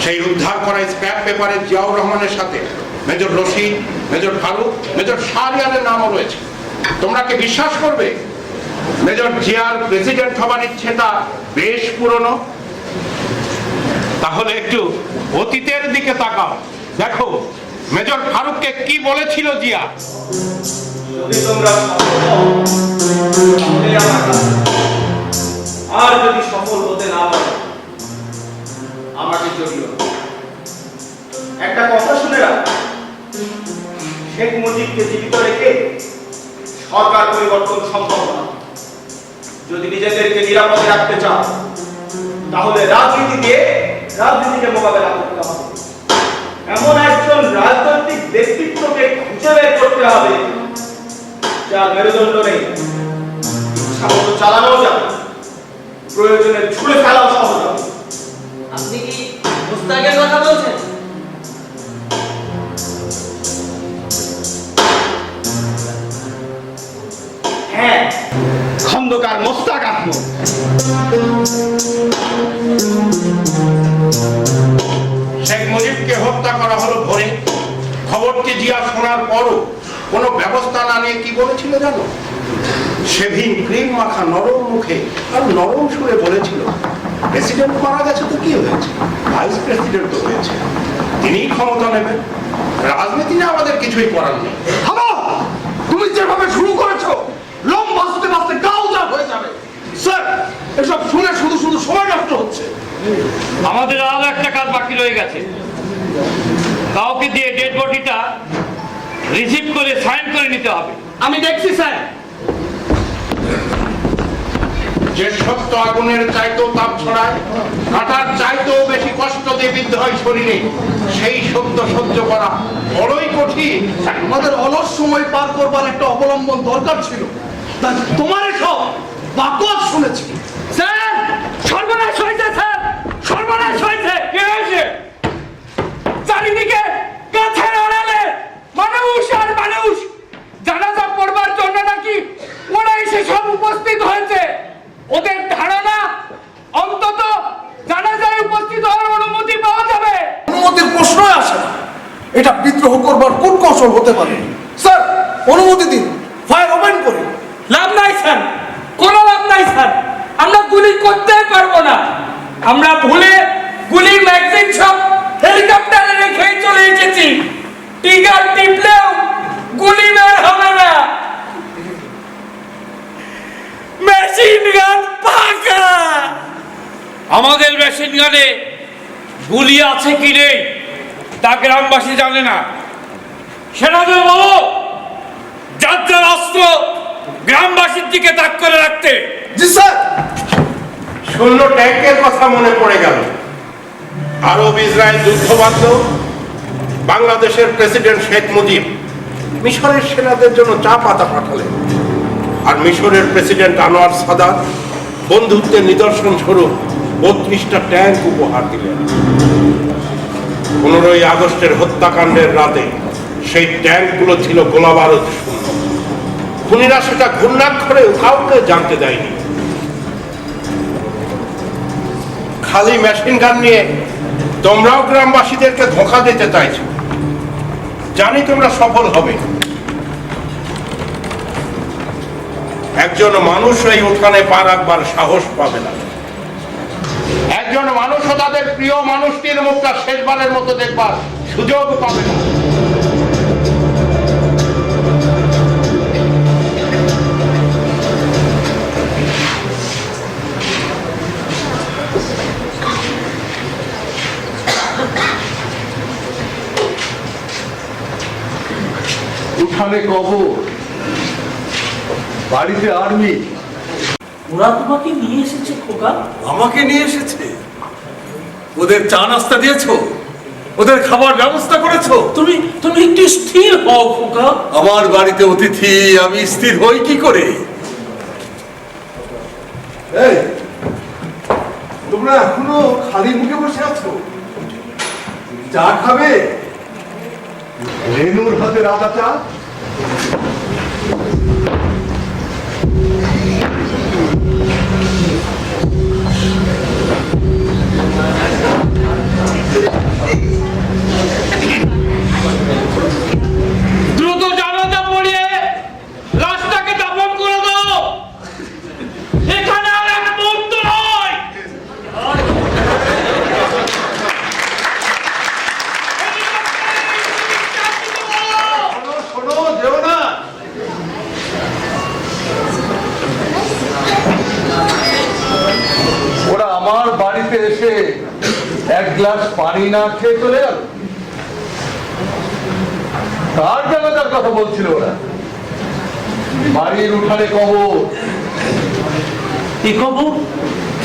সেই উদ্ধার করা স্ক্র্যাপ পেপারে জিয়াউর রহমানের সাথে major Rashid, major Farooq, major শাহরিয়ারের নামও রয়েছে। তোমরা কি বিশ্বাস করবে, মেজর জিয়ার প্রেসিডেন্ট হবার ইচ্ছেটা বেশ পুরনো। তাহলে একটু অতীতের দিকে তাকাও, দেখো মেজর ফারুককে কি বলেছিল জিয়া। যদি তোমরা সফল হও তাহলে আমার কাছে, আর যদি সফল হতে না পারো আমাকে জড়িও। একটা কথা শুনে রাখ, শেখ মুজিবকে জীবিত রেখে সরকার পরিবর্তন সম্ভব না। যদি নিজেদেরকে নিরাপদে রাখতে চাও তাহলে রাজনীতি দিয়ে রাজনীতিকে মোকাবেলা করতে হবে। এমন একজন রাজনৈতিক ব্যক্তিত্বকে খুঁজে বের করতে হবে যার মেরুদণ্ড নেই, ইচ্ছা মতো চালানো যাবে, প্রয়োজনে ছুড়ে ফেলাও সহজ হবে। আপনি কি মুস্তাকের কথা বলছেন? হ্যাঁ, খন্দকার মোস্তাক আহমদ। শেখ মুজিবকে হত্যা করা হলো ভোরে। খবরটি জিয়া শোনার পরও কোনো ব্যবস্থা না নিয়ে কি বলেছিল জানো? সেভিং ক্রিম মাখা নরম মুখে আর নরম সুরে বলেছিল, প্রেসিডেন্ট মারা গেছে তো কি হয়েছে, ভাইস প্রেসিডেন্ট তো হয়েছে, তিনিই ক্ষমতা নেবেন, রাজনীতি নিয়ে আমাদের কিছুই করার নেই। থামো! তুমি যেভাবে শুরু করেছো, লোম ভাসতে ভাসতে গাও যা হয়ে যাবে। স্যার, এসব শুনে শুধু শুধু সময় নষ্ট হচ্ছে। আমাদের আরো একটা কাজ বাকি রয়ে গেছে। কাউকে দিয়ে ডেড বডিটা রিসিভ করে সাইন করে নিতে হবে। আমি দেখছি স্যার। যে সত্য আগুনের চাইতেও তাপ ছড়ায়, কাঁটার চাইতেও বেশি কষ্ট দিয়ে বিদ্ধ হয় শরীরে, সেই সত্য সহ্য করা বড়ই কঠিন। আমাদের অলস সময় পার করবার একটা অবলম্বন দরকার ছিল। তাই তোমার সব বাকওয়াজ শুনেছি। স্যার, সর্বনাশ হয়েছে স্যার, সর্বনাশ হয়েছে। কি হয়েছে? চারিদিকে গাছের আড়ালে মানুষ আর মানুষ। জানাজা পড়বার জন্য নাকি ওরা এসে সব উপস্থিত হয়েছে। ওদের ধারণা অন্তত জানাজায় উপস্থিত হওয়ার অনুমতি পাওয়া যাবে। অনুমতির প্রশ্নই আসে না। এটা বিদ্রোহ করবার কূটকৌশল হতে পারে। স্যার, অনুমতি দিন, ফায়ার ওপেন করে। লাভ নাই স্যার, কোনো লাভ নাই স্যার। আমরা গুলি করতে পারবো না। আমরা ভুলে গুলির ম্যাগজিন সব হেলিকপ্টারে রেখেই চলে এসেছি। টিগার টিপলেও গুলি বের হবে না। মেশিন গান পাকা। আমাদের মেশিন গানে গুলি আছে কি নেই তা গ্রামবাসী জানে না। সেনাদের বলো, যার যার অস্ত্র গ্রামবাসীর দিকে তাক করে রাখতে। জি স্যার। শূন্য ট্যাঙ্কের কথা মনে পড়ে গেল। আরব ইসরায়েল যুদ্ধ বাঁধল। বাংলাদেশের প্রেসিডেন্ট শেখ মুজিব মিশরের সেনাদের জন্য চা পাতা পাঠালেন, আর মিশরের প্রেসিডেন্ট আনোয়ার সাদাত বন্ধুত্বের নিদর্শন স্বরূপ 32টা ট্যাঙ্ক উপহার দিলেন। 15ই আগস্টের হত্যাকাণ্ডের রাতে সেই ট্যাঙ্কগুলো ছিল গোলাবারুদ শূন্য। খুনিরা সেটা ঘূর্ণাক্ষরেও কাউকে জানতে দেয়নি। খালি মেশিন গান নিয়ে তোমরাও গ্রামবাসীদেরকে ধোঁকা দিতে চাইছো। জানি তোমরা সফল হবে। একজন মানুষ এই উঠানে পা রাখবার সাহস পাবে না। একজন মানুষও তাদের প্রিয় মানুষটির মুখটা শেষবারের মতো দেখবার সুযোগ পাবে না। উঠানে কবর, বাড়িতে আর্মি। ওরা তোমাকে নিয়ে এসেছে খোকা? আমাকে নিয়ে এসেছে? ওদের চা নাস্তা দিয়েছো? ওদের খাবার ব্যবস্থা করেছো? তুমি তুমি একটু স্থির হও খোকা। আমার বাড়িতে অতিথি, আমি স্থির হই কি করে? এই, তোমরা এখনো খালি মুখে বসে আছো? চা খাবে? রেনুর হাতে রাধা চা। দ্রুত জানাজা পড়িয়ে লাশটাকে দাফন করে দাও। এখানে আর এক মুহূর্ত নয়। শোনো, যেও না। ওরা আমার বাড়িতে এসে এক গ্লাস পানি না খেয়ে চলে গেল। কার জানাজার কথা বলছিল ওরা? বাড়ির উঠানে কবর। এ খবর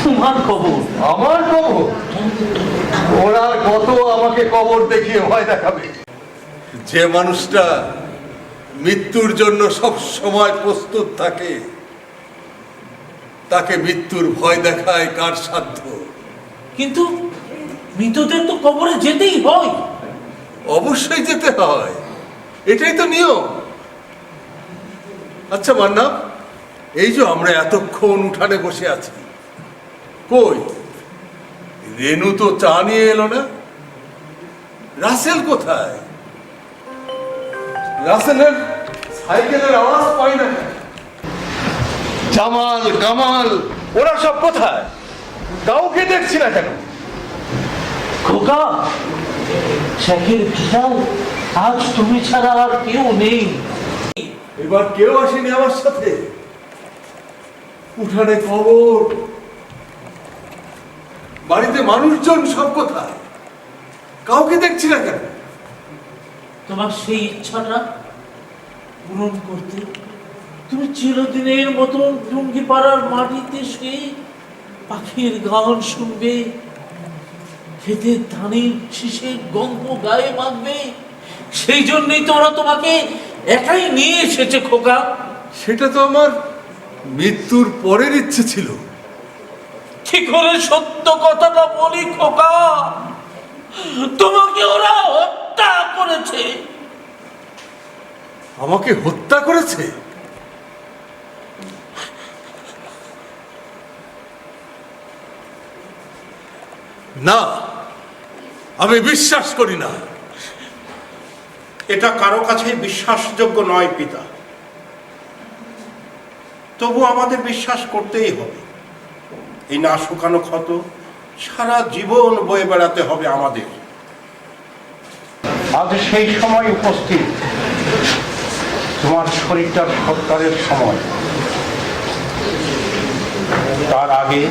তোমার খবর? আমার কবর? ওরা কত আমাকে কবর দেখিয়ে ভয় দেখাবে। যে মানুষটা মৃত্যুর জন্য সব সময় প্রস্তুত থাকে, তাকে মৃত্যুর ভয় দেখায় কার সাধ্য? কিন্তু মৃতদের তো কবরে যেতেই হয়। অবশ্যই যেতে হয়, এটাই তো নিয়ম। আচ্ছা মান্না, এই যে আমরা এতক্ষণ উঠানে বসে আছি, কই রেনু তো চা নিয়ে এলো না? রাসেল কোথায়? রাসেলের সাইকেলের আওয়াজ পাই না কেন? জামাল, কামাল ওরা সব কোথায়? কাউকে দেখছি না কেন? খোকা, শেখের বিশাল, আজ তুমি ছাড়া আর কেউ নেই। এবার কেউ আসেনি আমার সাথে? উঠানে কবর, বাড়িতে মানুষজন সব কোথায়? কাউকে দেখছি না কেন? তোমার সেই ইচ্ছাটা পূরণ করতে তুমি চিরদিনের মতন টুঙ্গিপাড়ার মাটিতে সেই পাখির গান শুনবে, ক্ষেতের ধানের শীষের গন্ধ গায়ে মাখবে। সেই জন্যই তো ওরা তোমাকে একাই নিয়ে এসেছে খোকা। সেটা তো আমার মৃত্যুর পরের ইচ্ছে ছিল। কি করে সত্য কথাটা বলি খোকা, তোমাকে ওরা হত্যা করেছে। আমাকে হত্যা করেছে? না, আমি বিশ্বাস করি না। এটা কারো কাছেই বিশ্বাসযোগ্য নয় পিতা, তবু আমাদের বিশ্বাস করতেই হবে। এই না শুকানো ক্ষত সারা জীবন বয়ে বেড়াতে হবে আমাদের। আজ সেই সময় উপস্থিত, তোমার শরীরটার সৎকারের সময়। তার আগে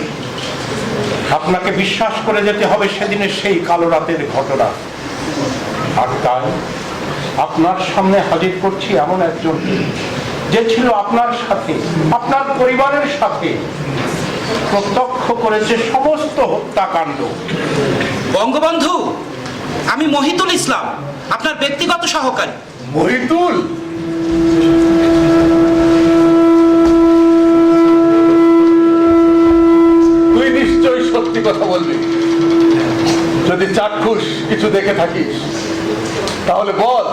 আপনাকে বিশ্বাস করে যেতে হবে সেদিনের সেই কালো রাতের ঘটনা। আর তাই আপনার সামনে হাজির করছি এমন একজন যে ছিল আপনার সাথে, আপনার পরিবারের সাথে, প্রত্যক্ষ করেছে সমস্ত হত্যাকাণ্ড। বঙ্গবন্ধু, আমি মহিতুল ইসলাম, আপনার ব্যক্তিগত সহকারী। মহিতুল? তুই নিশ্চয়ই সত্যি কথা বলবি। যদি চাক্ষুষ কিছু দেখে থাকিস তাহলে বল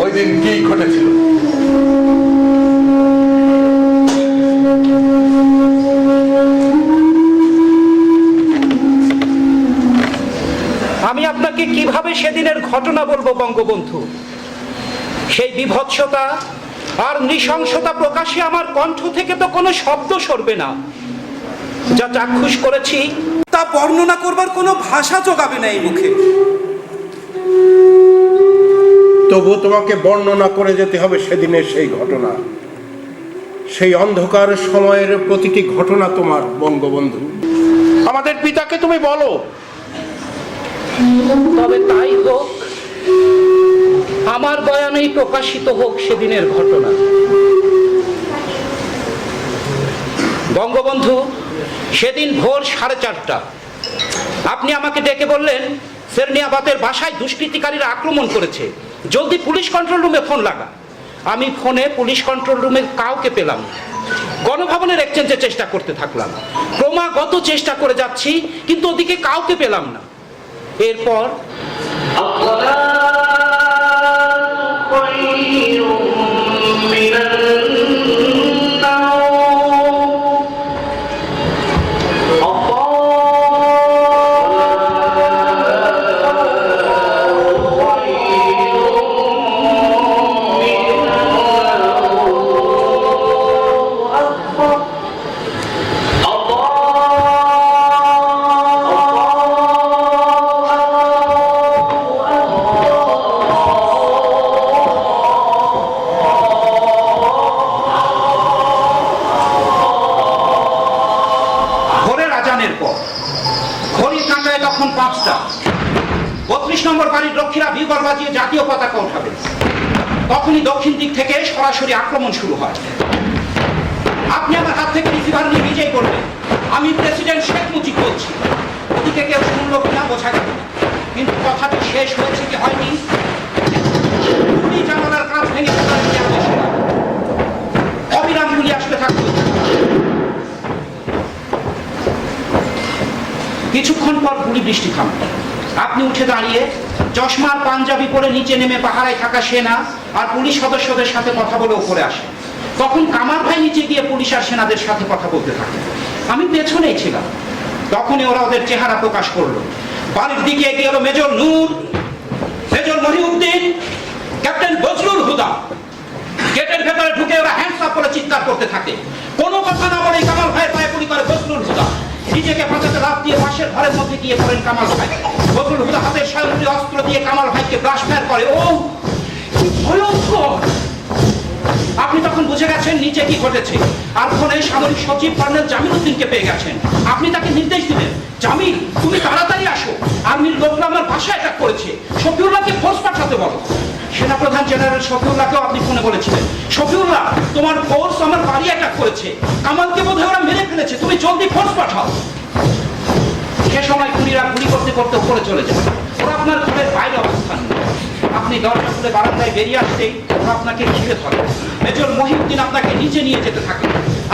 ওই দিন কি ঘটেছিল। আমি আপনাকে কিভাবে সেদিনের ঘটনা বলবো বঙ্গবন্ধু? সেই বিভৎসতা আর নৃশংসতা প্রকাশে আমার কণ্ঠ থেকে তো কোনো শব্দ সরবে না। যা চাক্ষুষ করেছি তা বর্ণনা করবার কোনো ভাষা জোগাবে না এই মুখে। তবু তোমাকে বর্ণনা করে যেতে হবে সেদিনের সেই ঘটনা, সেই অন্ধকার সময়ের প্রতিটি ঘটনা তোমার বঙ্গবন্ধু। আমাদের পিতাকে তুমি বলো। তবে তাই হোক, আমার বয়ানেই প্রকাশিত হোক সেদিনের ঘটনা। বঙ্গবন্ধু, সেদিন ভোর 4:30 আপনি আমাকে ডেকে বললেন সেরনিয়াবাদের বাসায় দুষ্কৃতিকারীরা আক্রমণ করেছে, জলদি পুলিশ কন্ট্রোল রুমে ফোন লাগা। আমি ফোনে পুলিশ কন্ট্রোল রুমে কাউকে পেলাম না। গণভবনের এক্সচেঞ্জের চেষ্টা করতে থাকলাম, ক্রমাগত চেষ্টা করে যাচ্ছি, কিন্তু ওদিকে কাউকে পেলাম না। এরপর তখন 5টা। 32 নম্বর বাড়ির রক্ষীরা বিগল বাজিয়ে জাতীয় পতাকা ওঠাবে। তখনই দক্ষিণ দিক থেকে সরাসরি আক্রমণ শুরু হয়। আপনি আমার হাত থেকে রিসিভার নিয়ে নিজেই বললেন, আমি প্রেসিডেন্ট শেখ মুজিব বলছি। ওদিকে কেউ শুনলো কিনা বোঝা গেল না, কিন্তু কথাটি শেষ হয়েছে কি হয়নি, গুলি জানালার কাঁচ ভেঙে অবিরাম গুলি আসতে থাকতো। কিছুক্ষণ পর গুলি বৃষ্টি থামল। আপনি উঠে দাঁড়িয়ে চশমার পাঞ্জাবি পরে নিচে নেমে পাহারায় থাকা সেনা আর পুলিশ সদস্যদের সাথে কথা বলে উপরে আসে। তখন কামার ভাই নিচে গিয়ে পুলিশ আর সেনাদের সাথে কথা বলতে থাকে। আমি পেছনেই ছিলাম। তখনই ওরা ওদের চেহারা প্রকাশ করলো। বাড়ির দিকে এগিয়ে এলো মেজর নূর মেজর মহিউদ্দিন, ক্যাপ্টেন বজলুল হুদা। গেটের ভেতরে ঢুকে ওরা হ্যান্ডস আপ করে চিৎকার করতে থাকে। কোনো কথা না বলে কামাল ভাইয়ের পায়ে গুলি করে বজলুল হুদা। নিজেকে বাঁচাতে লাফ দিয়ে পাশের ঘরের মধ্যে গিয়ে পড়েন কামাল ভাই। বজলুল হুদা হাতের সামনে অস্ত্র দিয়ে কামাল ভাইকে ব্রাশ ফায়ার করে। ও কি ভয়ঙ্কর! আপনি তখন বুঝে গেছেন নিচে কি ঘটেছে। আর ফোনে সামরিক সচিব কর্নেল জামিল উদ্দিনকে পেয়ে গেছেন। আপনি তাকে নির্দেশ দিলেন, জামিল তুমি তাড়াতাড়ি আসো, আর্মির লোকরা আমার বাসায় অ্যাটাক করেছে, শফিউল্লাহকে ফোর্স পাঠাতে বলো। সেনাপ্রধান জেনারেল শফিউল্লাহকেও আপনি ফোনে বলেছিলেন, শফিউল্লাহ তোমার ফোর্স আমার বাড়ি অ্যাটাক করেছে, কামালকে বোধহয় ওরা মেরে ফেলেছে, তুমি জলদি ফোর্স পাঠাও। সে সময় খুনিরা গুলি করতে করতে উপরে চলে যায়। ওরা আপনার ঘরের বাইরে অবস্থান নেয়। আপনি দরজা খুলে বারান্দায় বেরিয়ে আসতেই ওরা আপনাকে ঘিরে ধরে। মেজর মহিউদ্দিন আপনাকে নিচে নিয়ে যেতে থাকে।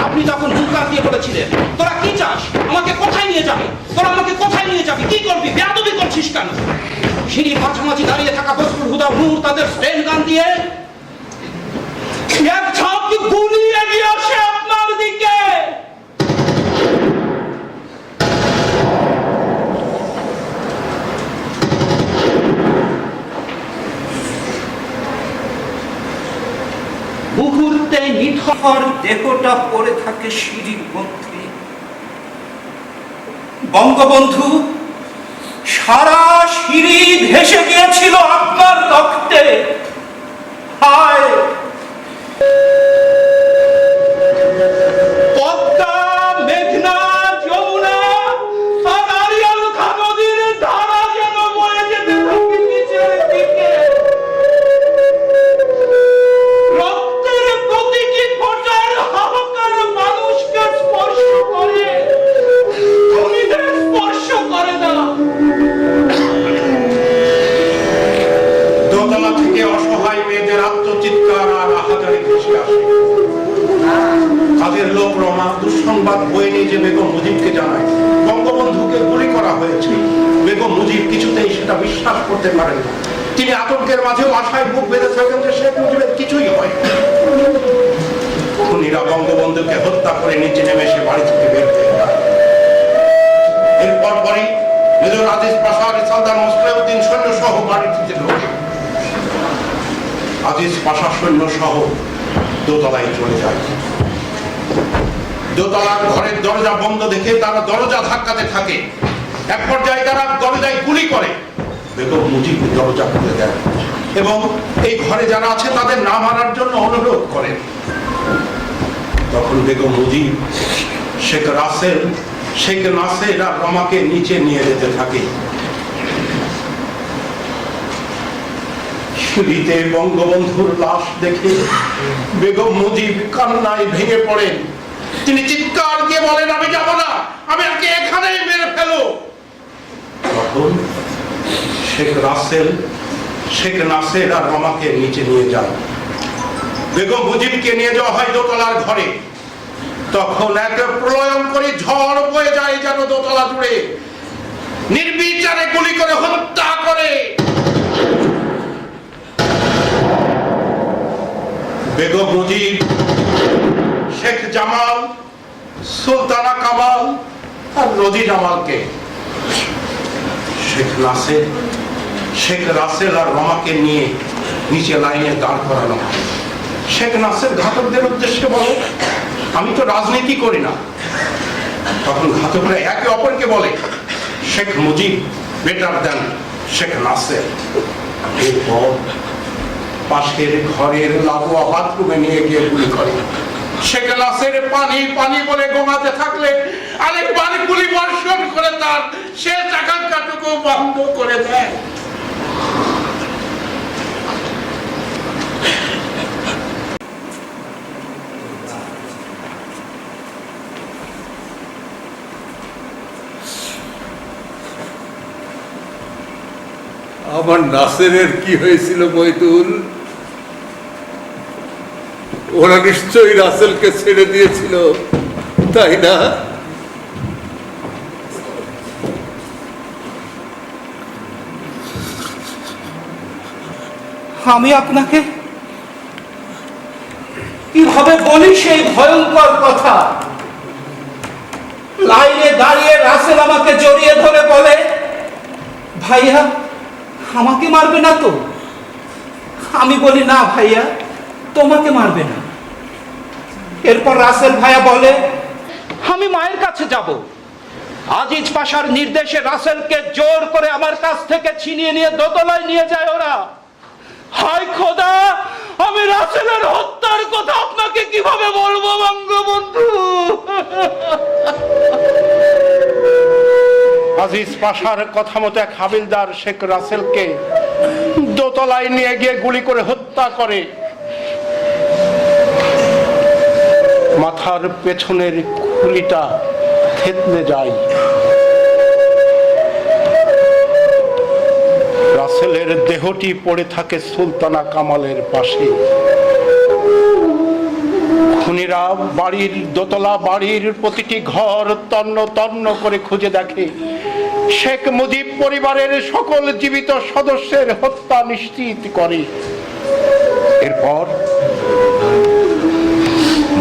আপনি তখন হুঙ্কার দিয়ে বলেছিলেন, তোরা কি চাস, আমাকে কোথায় নিয়ে যাবি, তোরা আমাকে কোথায় নিয়ে যাবি, কি করবি, বেয়াদবি করছিস কেন? সিঁড়ির মাঝামাঝি দাঁড়িয়ে থাকা বজলুল হুদা নূর তাদের স্টেন গান দিয়ে এক ঝাঁক গুলি এগিয়ে আসে আপনার দিকে। মুহূর্তে নিথর দেহটা পড়ে থাকে সিঁড়ির মধ্যে। বঙ্গবন্ধু সারা সিঁড়ি ভেসে গিয়েছিল আপনার রক্তে। হায় পদ্মা, মেঘনা, যমুনা আর আরিয়াল খাঁ নদীর ধারা যেন বয়ে যেতে থাকে নিচের দিকে। রক্তের প্রতিটি ফোঁটার হাহাকার মানুষকে স্পর্শ করে, খুনিদের স্পর্শ করে না। দোতলা থেকে অসহায় মেয়েদের আত্মচিৎকার আর আহাজারি ভেসে আসে। কাজের লোক রমা দুঃসংবাদ বয়ে নিয়ে যে বেগম মুজিবকে জানায় বঙ্গবন্ধুকে গুলি করা হয়েছে। বেগম মুজিব কিছুতেই সেটা বিশ্বাস করতে পারেন না। তিনি আতঙ্কের মাঝেও আশায় বুক বেঁধে থাকেন যে শেখ মুজিবের কিছুই হয়। খুনিরা বঙ্গবন্ধুকে হত্যা করে নিচে নেমে সে বাড়ি থেকে বের হয়ে যায়। এরপর পরই মেজর আজিজ পাশা, রিসালদার মুসলিউদ্দিন সৈন্য সহ বাড়ি থেকে ঢোকে। আজিজ পাশা সৈন্য সহ দোতলায় চলে যায়। দোতলার ঘরের দরজা বন্ধ দেখে তারা দরজা ধাক্কাতে থাকে। এক পর্যায়ে তারা দরজায় গুলি করে। বেগম মুজিব দরজা খুলে দেন এবং এই ঘরে যারা আছে তাদের নাম আনার জন্য অনুরোধ করেন। তখন বেগম মুজিব শেখ রাসেল, শেখ নাসের আর রমাকে নিচে নিয়ে যেতে থাকে। সিঁড়িতে বঙ্গবন্ধুর লাশ দেখে বেগম মুজিব কান্নায় ভেঙে পড়েন। তিনি চিৎকার দিয়ে বলেন, আমি যাব না, আমি আগে এখানেই মেরে ফেলো। তখন শেখ রাসেল, শেখ নাসের আর রমাকে নিচে নিয়ে যান। বেগম মুজিবকে নিয়ে যাওয়া হয় দোতলার ঘরে। তখন এক প্রলয়ঙ্করী ঝড় বয়ে যায় যেন দোতলা জুড়ে, নির্বিচারে গুলি করে হত্যা করে। বেগম মুজিব, শেখ জামাল, সুলতানা কামাল আর রোজি জামালকে, শেখ নাসের, শেখ রাসেল আর রমাকে নিয়ে নিচে লাইনে দাঁড় করানো হয়। শেখ নাসের ঘাতকদের উদ্দেশ্যে বলে, আমি তো রাজনীতি করি না। তখন ঘাতকরা একে অপরকে বলে, শেখ মুজিব বেটার দেন শেখ নাসের। এরপর পাশের ঘরের লাগোয়া বাথরুমে নিয়ে গিয়ে গুলি করে। শেখ নাসের পানি পানি বলে গোমাতে থাকলে আরেকবার গুলি বর্ষণ করে তার শেষ আকাঙ্ক্ষাটুকু বন্ধ করে দেয়। আমার নাসেরের কি হয়েছিল মইদুল? ওরা নিশ্চয়ই রাসেলকে ছেড়ে দিয়েছিল, তাই না? আমি আপনাকে কিভাবে বলি সেই ভয়ঙ্কর কথা? লাইনে দাঁড়িয়ে রাসেল আমাকে জড়িয়ে ধরে বলে, ভাইয়া আমাকে মারবে না তো? আমি বলি না ভাইয়া, তোমাকে মারবে না। এরপর রাসেল ভাইয়া বলে, আমি মায়ের কাছে যাব। আজিজ পাশার নির্দেশে রাসেলকে জোর করে আমার কাছ থেকে ছিনিয়ে নিয়ে দোতলায় নিয়ে যায় ওরা। হায় খোদা, আমি রাসেলের হত্যার কথা আপনাকে কিভাবে বলবো বঙ্গবন্ধু? আজিজ পাশার কথা মতো এক হাবিলদার শেখ রাসেলকে দোতলায় নিয়ে গিয়ে গুলি করে হত্যা করে। মাথার পেছনের খুলিটা থেতলে যায়। রাসেলের দেহটি পড়ে থাকে সুলতানা কামালের পাশে। খুনিরা বাড়ির দোতলা বাড়ির প্রতিটি ঘর তন্ন তন্ন করে খুঁজে দেখে। শেখ মুজিব পরিবারের সকল জীবিত সদস্যের হত্যা নিশ্চিত করে। এরপর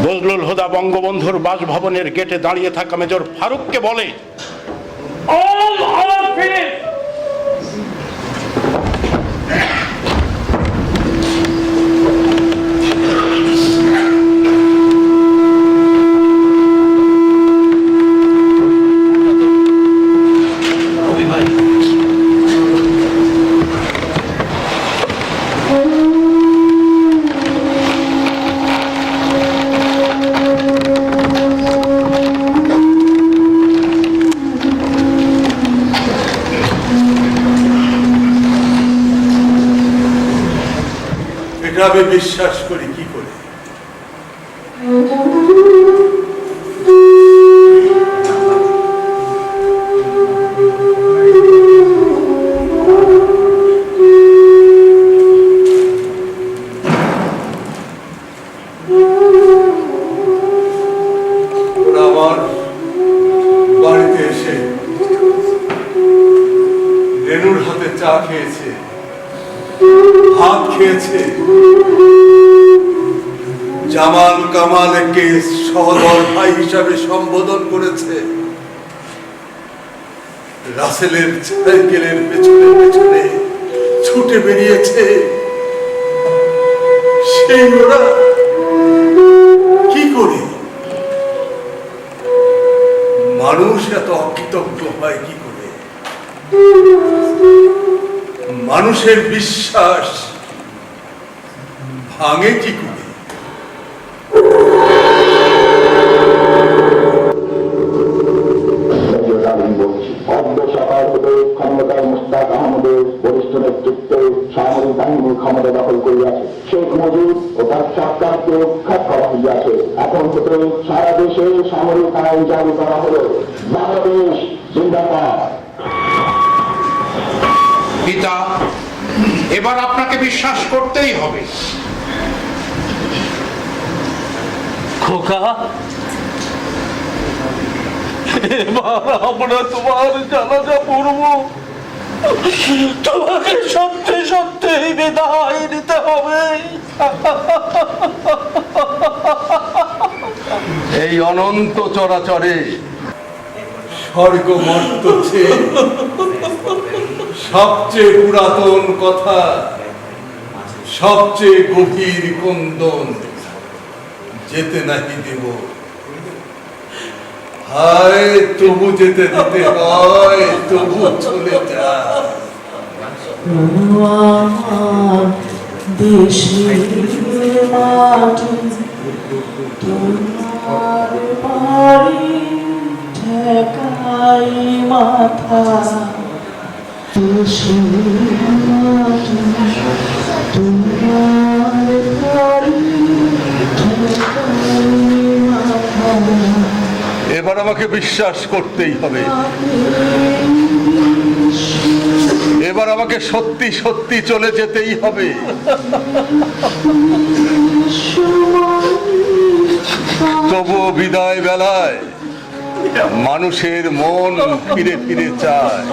বজলুল হুদা বঙ্গবন্ধুর বাসভবনের গেটে দাঁড়িয়ে থাকা মেজর ফারুককে বলে, এটা আমি বিশ্বাস করি কি করে? আমার বাড়িতে এসে রেনুর হাতে চা খেয়েছে, ভাত খেয়েছে, জামাল কামালকে সহদর ভাই হিসাবে সম্বোধন করেছে, রাসেলের সাইকেলের পেছনে পেছনে ছুটে বেরিয়েছে। সেই ওরা কি করে? মানুষ এত অকৃতজ্ঞ হয় কি করে? মানুষের বিশ্বাস ভাঙে কি করে? ক্ষমতায় মুস্তাক আহমদের বরিষ্ঠ নেতৃত্বে সামরিক বাহিনী ক্ষমতা দখল করিয়াছে। শেখ মুজিব ও তার সরকারকে উৎখাত করা হইয়াছে। এখন থেকে সারা দেশে সামরিক আইন জারি করা হলো। বাংলাদেশ জিন্দাবাদ। পিতা, এবার আপনাকে বিশ্বাস করতেই হবে। খোকা, এবার আমরা তোমার জানাজা পড়ব। তোমাকে সত্যি সত্যি বিদায় নিতে হবে। এই অনন্ত চরাচরে স্বর্গ মর্ত সবচেয়ে পুরাতন কথা, সবচেয়ে গভীর কন্দন যেতে নাহি দেব। হায় তবু যেতে দিতে হয়, তবু চলে যা। দেশের মাটি তোমার বাড়ি ঠেকাই মাথা। দেশের মাটি তোমার বাড়ি ঠেকাই মাথা। এবার আমাকে বিশ্বাস করতেই হবে। এবার আমাকে সত্যি সত্যি চলে যেতেই হবে। তবুও বিদায় বেলায় মানুষের মন ফিরে ফিরে চায়।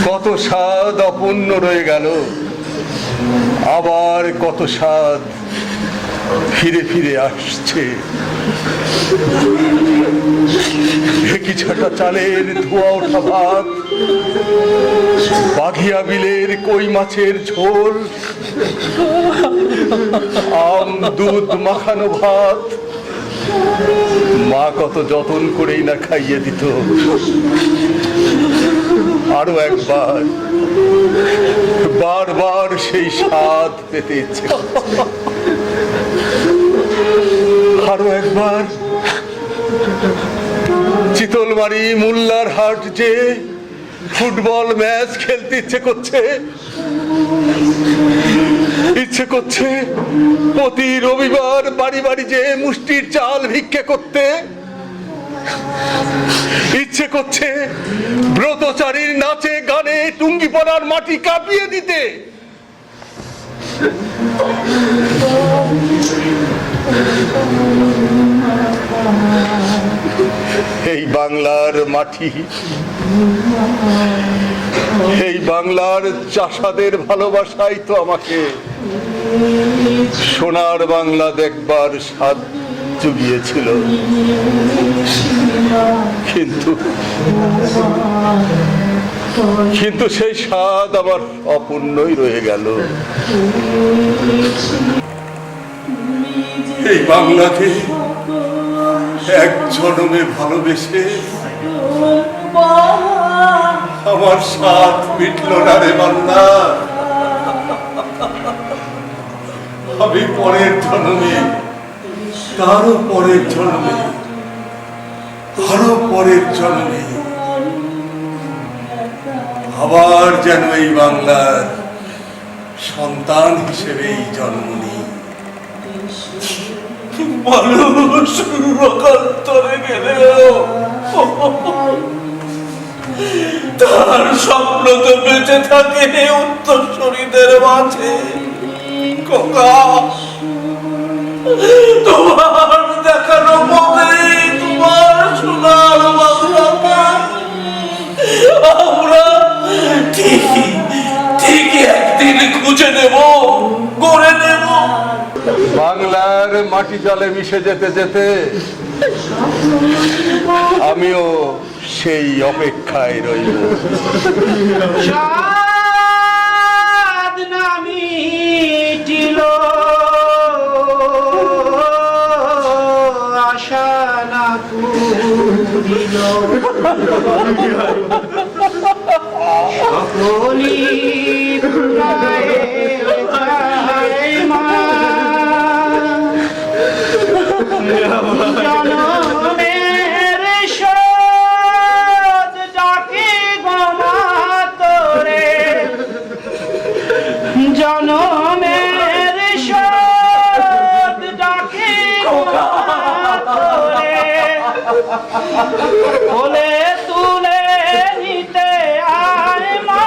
কত স্বাদ অপূর্ণ রয়ে গেল, আবার কত স্বাদ ফিরে ফিরে আসছে। ঢেকি ছাটা চালের ধোয়া ওঠা ভাত, বাঘিয়া বিলের কই মাছের ঝোল, আম দুধ মাখানো ভাত, মা কত যতন করেই না খাইয়ে দিত। আরো একবার, বারবার সেই স্বাদ পেতে ইচ্ছে। আরো একবার চিতলমারি মোল্লার হাট যে ফুটবল ম্যাচ খেলতে ইচ্ছে করছে, প্রতি রবিবার বাড়ি বাড়ি যে মুষ্টির চাল ভিক্ষে করতে, ইচ্ছে করছে ব্রতচারীর নাচে গানে টুঙ্গিপাড়ার মাটি কাঁপিয়ে দিতে। এই বাংলার মাটি, এই বাংলার চাষাদের ভালোবাসাই তো আমাকে সোনার বাংলা দেখবার স্বাদ জুগিয়েছিল। কিন্তু সেই স্বাদ আবার অপূর্ণই রয়ে গেল। এই বাংলাকে এক জনমে ভালোবেসে আমার স্বাদ মিটল না রে বাংলা। আমি পরের জন্মে, তারও পরের জন্মে, আরো পরের জন্মে আবার যেন এই বাংলার সন্তান হিসেবেই জন্ম নিই। মানুষ লোকান্তরে গেলেও তার স্বপ্ন তো বেঁচে থাকে উত্তরসূরিদের মাঝে। খোকা, তোমার দেখানো পথে, তোমার সোনার বাংলাকে আমরা ঠিকই একদিন খুঁজে নেব, গড়ে নেব। বাংলার মাটি জলে মিশে যেতে যেতে আমিও সেই অপেক্ষায় রইব। সাদ না মিটিল, আশা না পুরিল, সকলি ফুরায়ে যায় মা। জনমের শোধ ডাকে গো মা তোরে, জনমের শোধ ডাকে গো মা তোরে, কোলে তুলে নিতে আয় মা।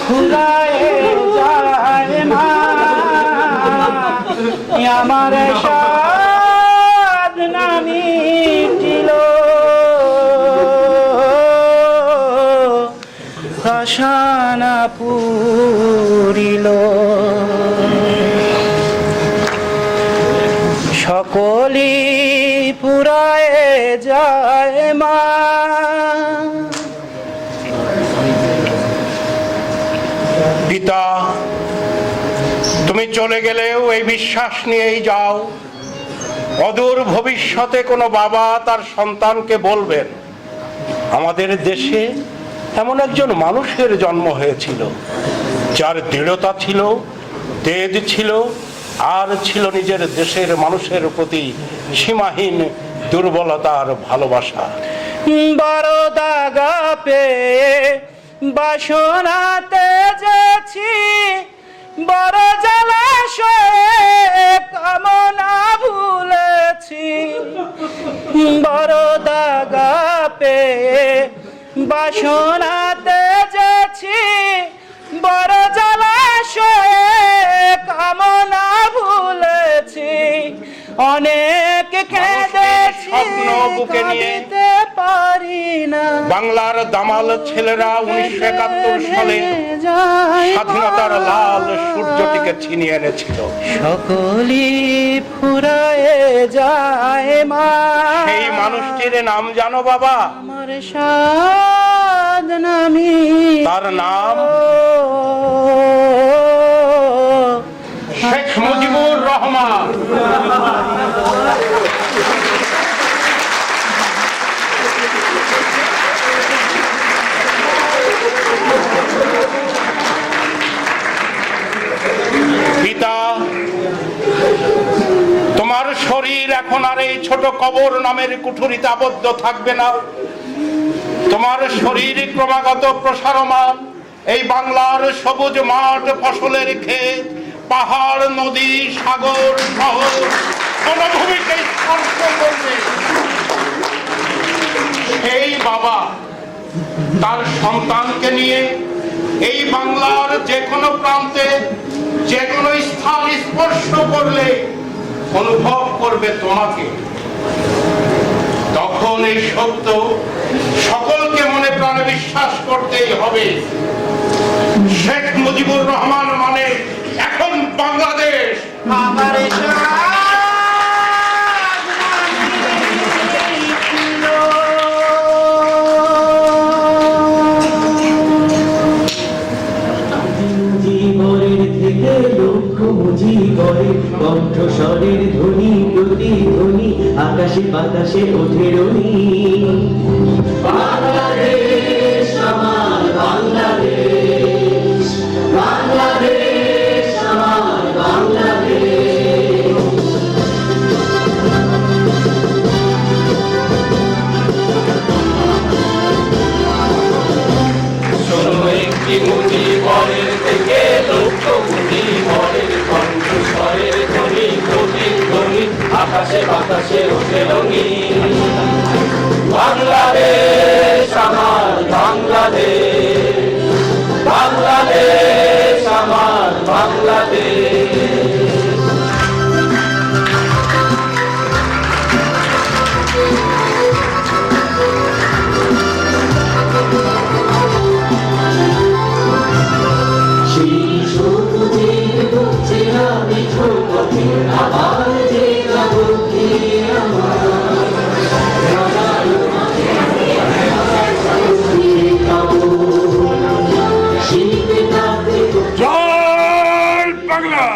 খুলায় যায় মা আমার সাদ না মিটিল, আশা না পুরিল, সকলি পুরায় যায় মা। পিতা, তুমি চলে গেলেও এই বিশ্বাস নিয়েই যাও, অদূর ভবিষ্যতে কোনো বাবা তার সন্তানকে বলবেন, আমাদের দেশে এমন একজন মানুষের জন্ম হয়েছিল যার দৃঢ়তা ছিল, তেজ ছিল, আর ছিল নিজের দেশের মানুষের প্রতি সীমাহীন দুর্বলতার ভালোবাসা। বড় দাগা পেয়ে বাসনাতে যাচ্ছি, বড় জলাশয়ে কামনা ভুলেছি। বড় দাগা পেয়ে বাসনাতে যাচ্ছি, বড় জলাশয়ে কামনা ভুলেছি। অনেক কেঁদেছি স্বপ্ন বুকে নিয়ে বাংলার দামাল ছেলেরা 1971 সালে স্বাধীনতার লাল সূর্যটিকে ছিনিয়ে এনেছিল। সকলি ফুরায়ে যায় মা, সেই মানুষটির নাম জানো বাবা? আমার সাধনামি, তার নাম শেখ মুজিবুর রহমান। পিতা, তোমার শরীর এখন আর এই ছোট কবর নামের কুঠুরিতে আবদ্ধ থাকবে না। তোমার শরীর ক্রমাগত প্রসারমান এই বাংলার সবুজ মাঠ, ফসলের ক্ষেত, পাহাড়, নদী, সাগর, শহর, বনভূমিকে স্পর্শ করবে। এই বাবা তার সন্তানকে নিয়ে এই বাংলার যে কোনো প্রান্তে যে কোনো স্থান স্পর্শ করলে অনুভব করবে তোমাকে। তখন এই সত্য সকলকে মনে প্রাণে বিশ্বাস করতেই হবে। শেখ মুজিবুর রহমান মানে এখন বাংলাদেশ। কণ্ঠস্বরের ধ্বনি প্রতিধ্বনি আকাশে বাতাসে ওঠে রনি। বাংলাদেশ আমার বাংলাদেশ, বাংলাদেশ আমার বাংলাদেশ। শোনো একটি মুজিবরের থেকে লক্ষ মুজিবরের কণ্ঠস্বরের ধ্বনি প্রতিধ্বনি আকাশে বাতাসে ওঠে রঙিন। বাংলাদেশ আমার বাংলাদেশ, বাংলাদেশ আমার বাংলাদেশ। আবার যে জগতে জয় বাংলা।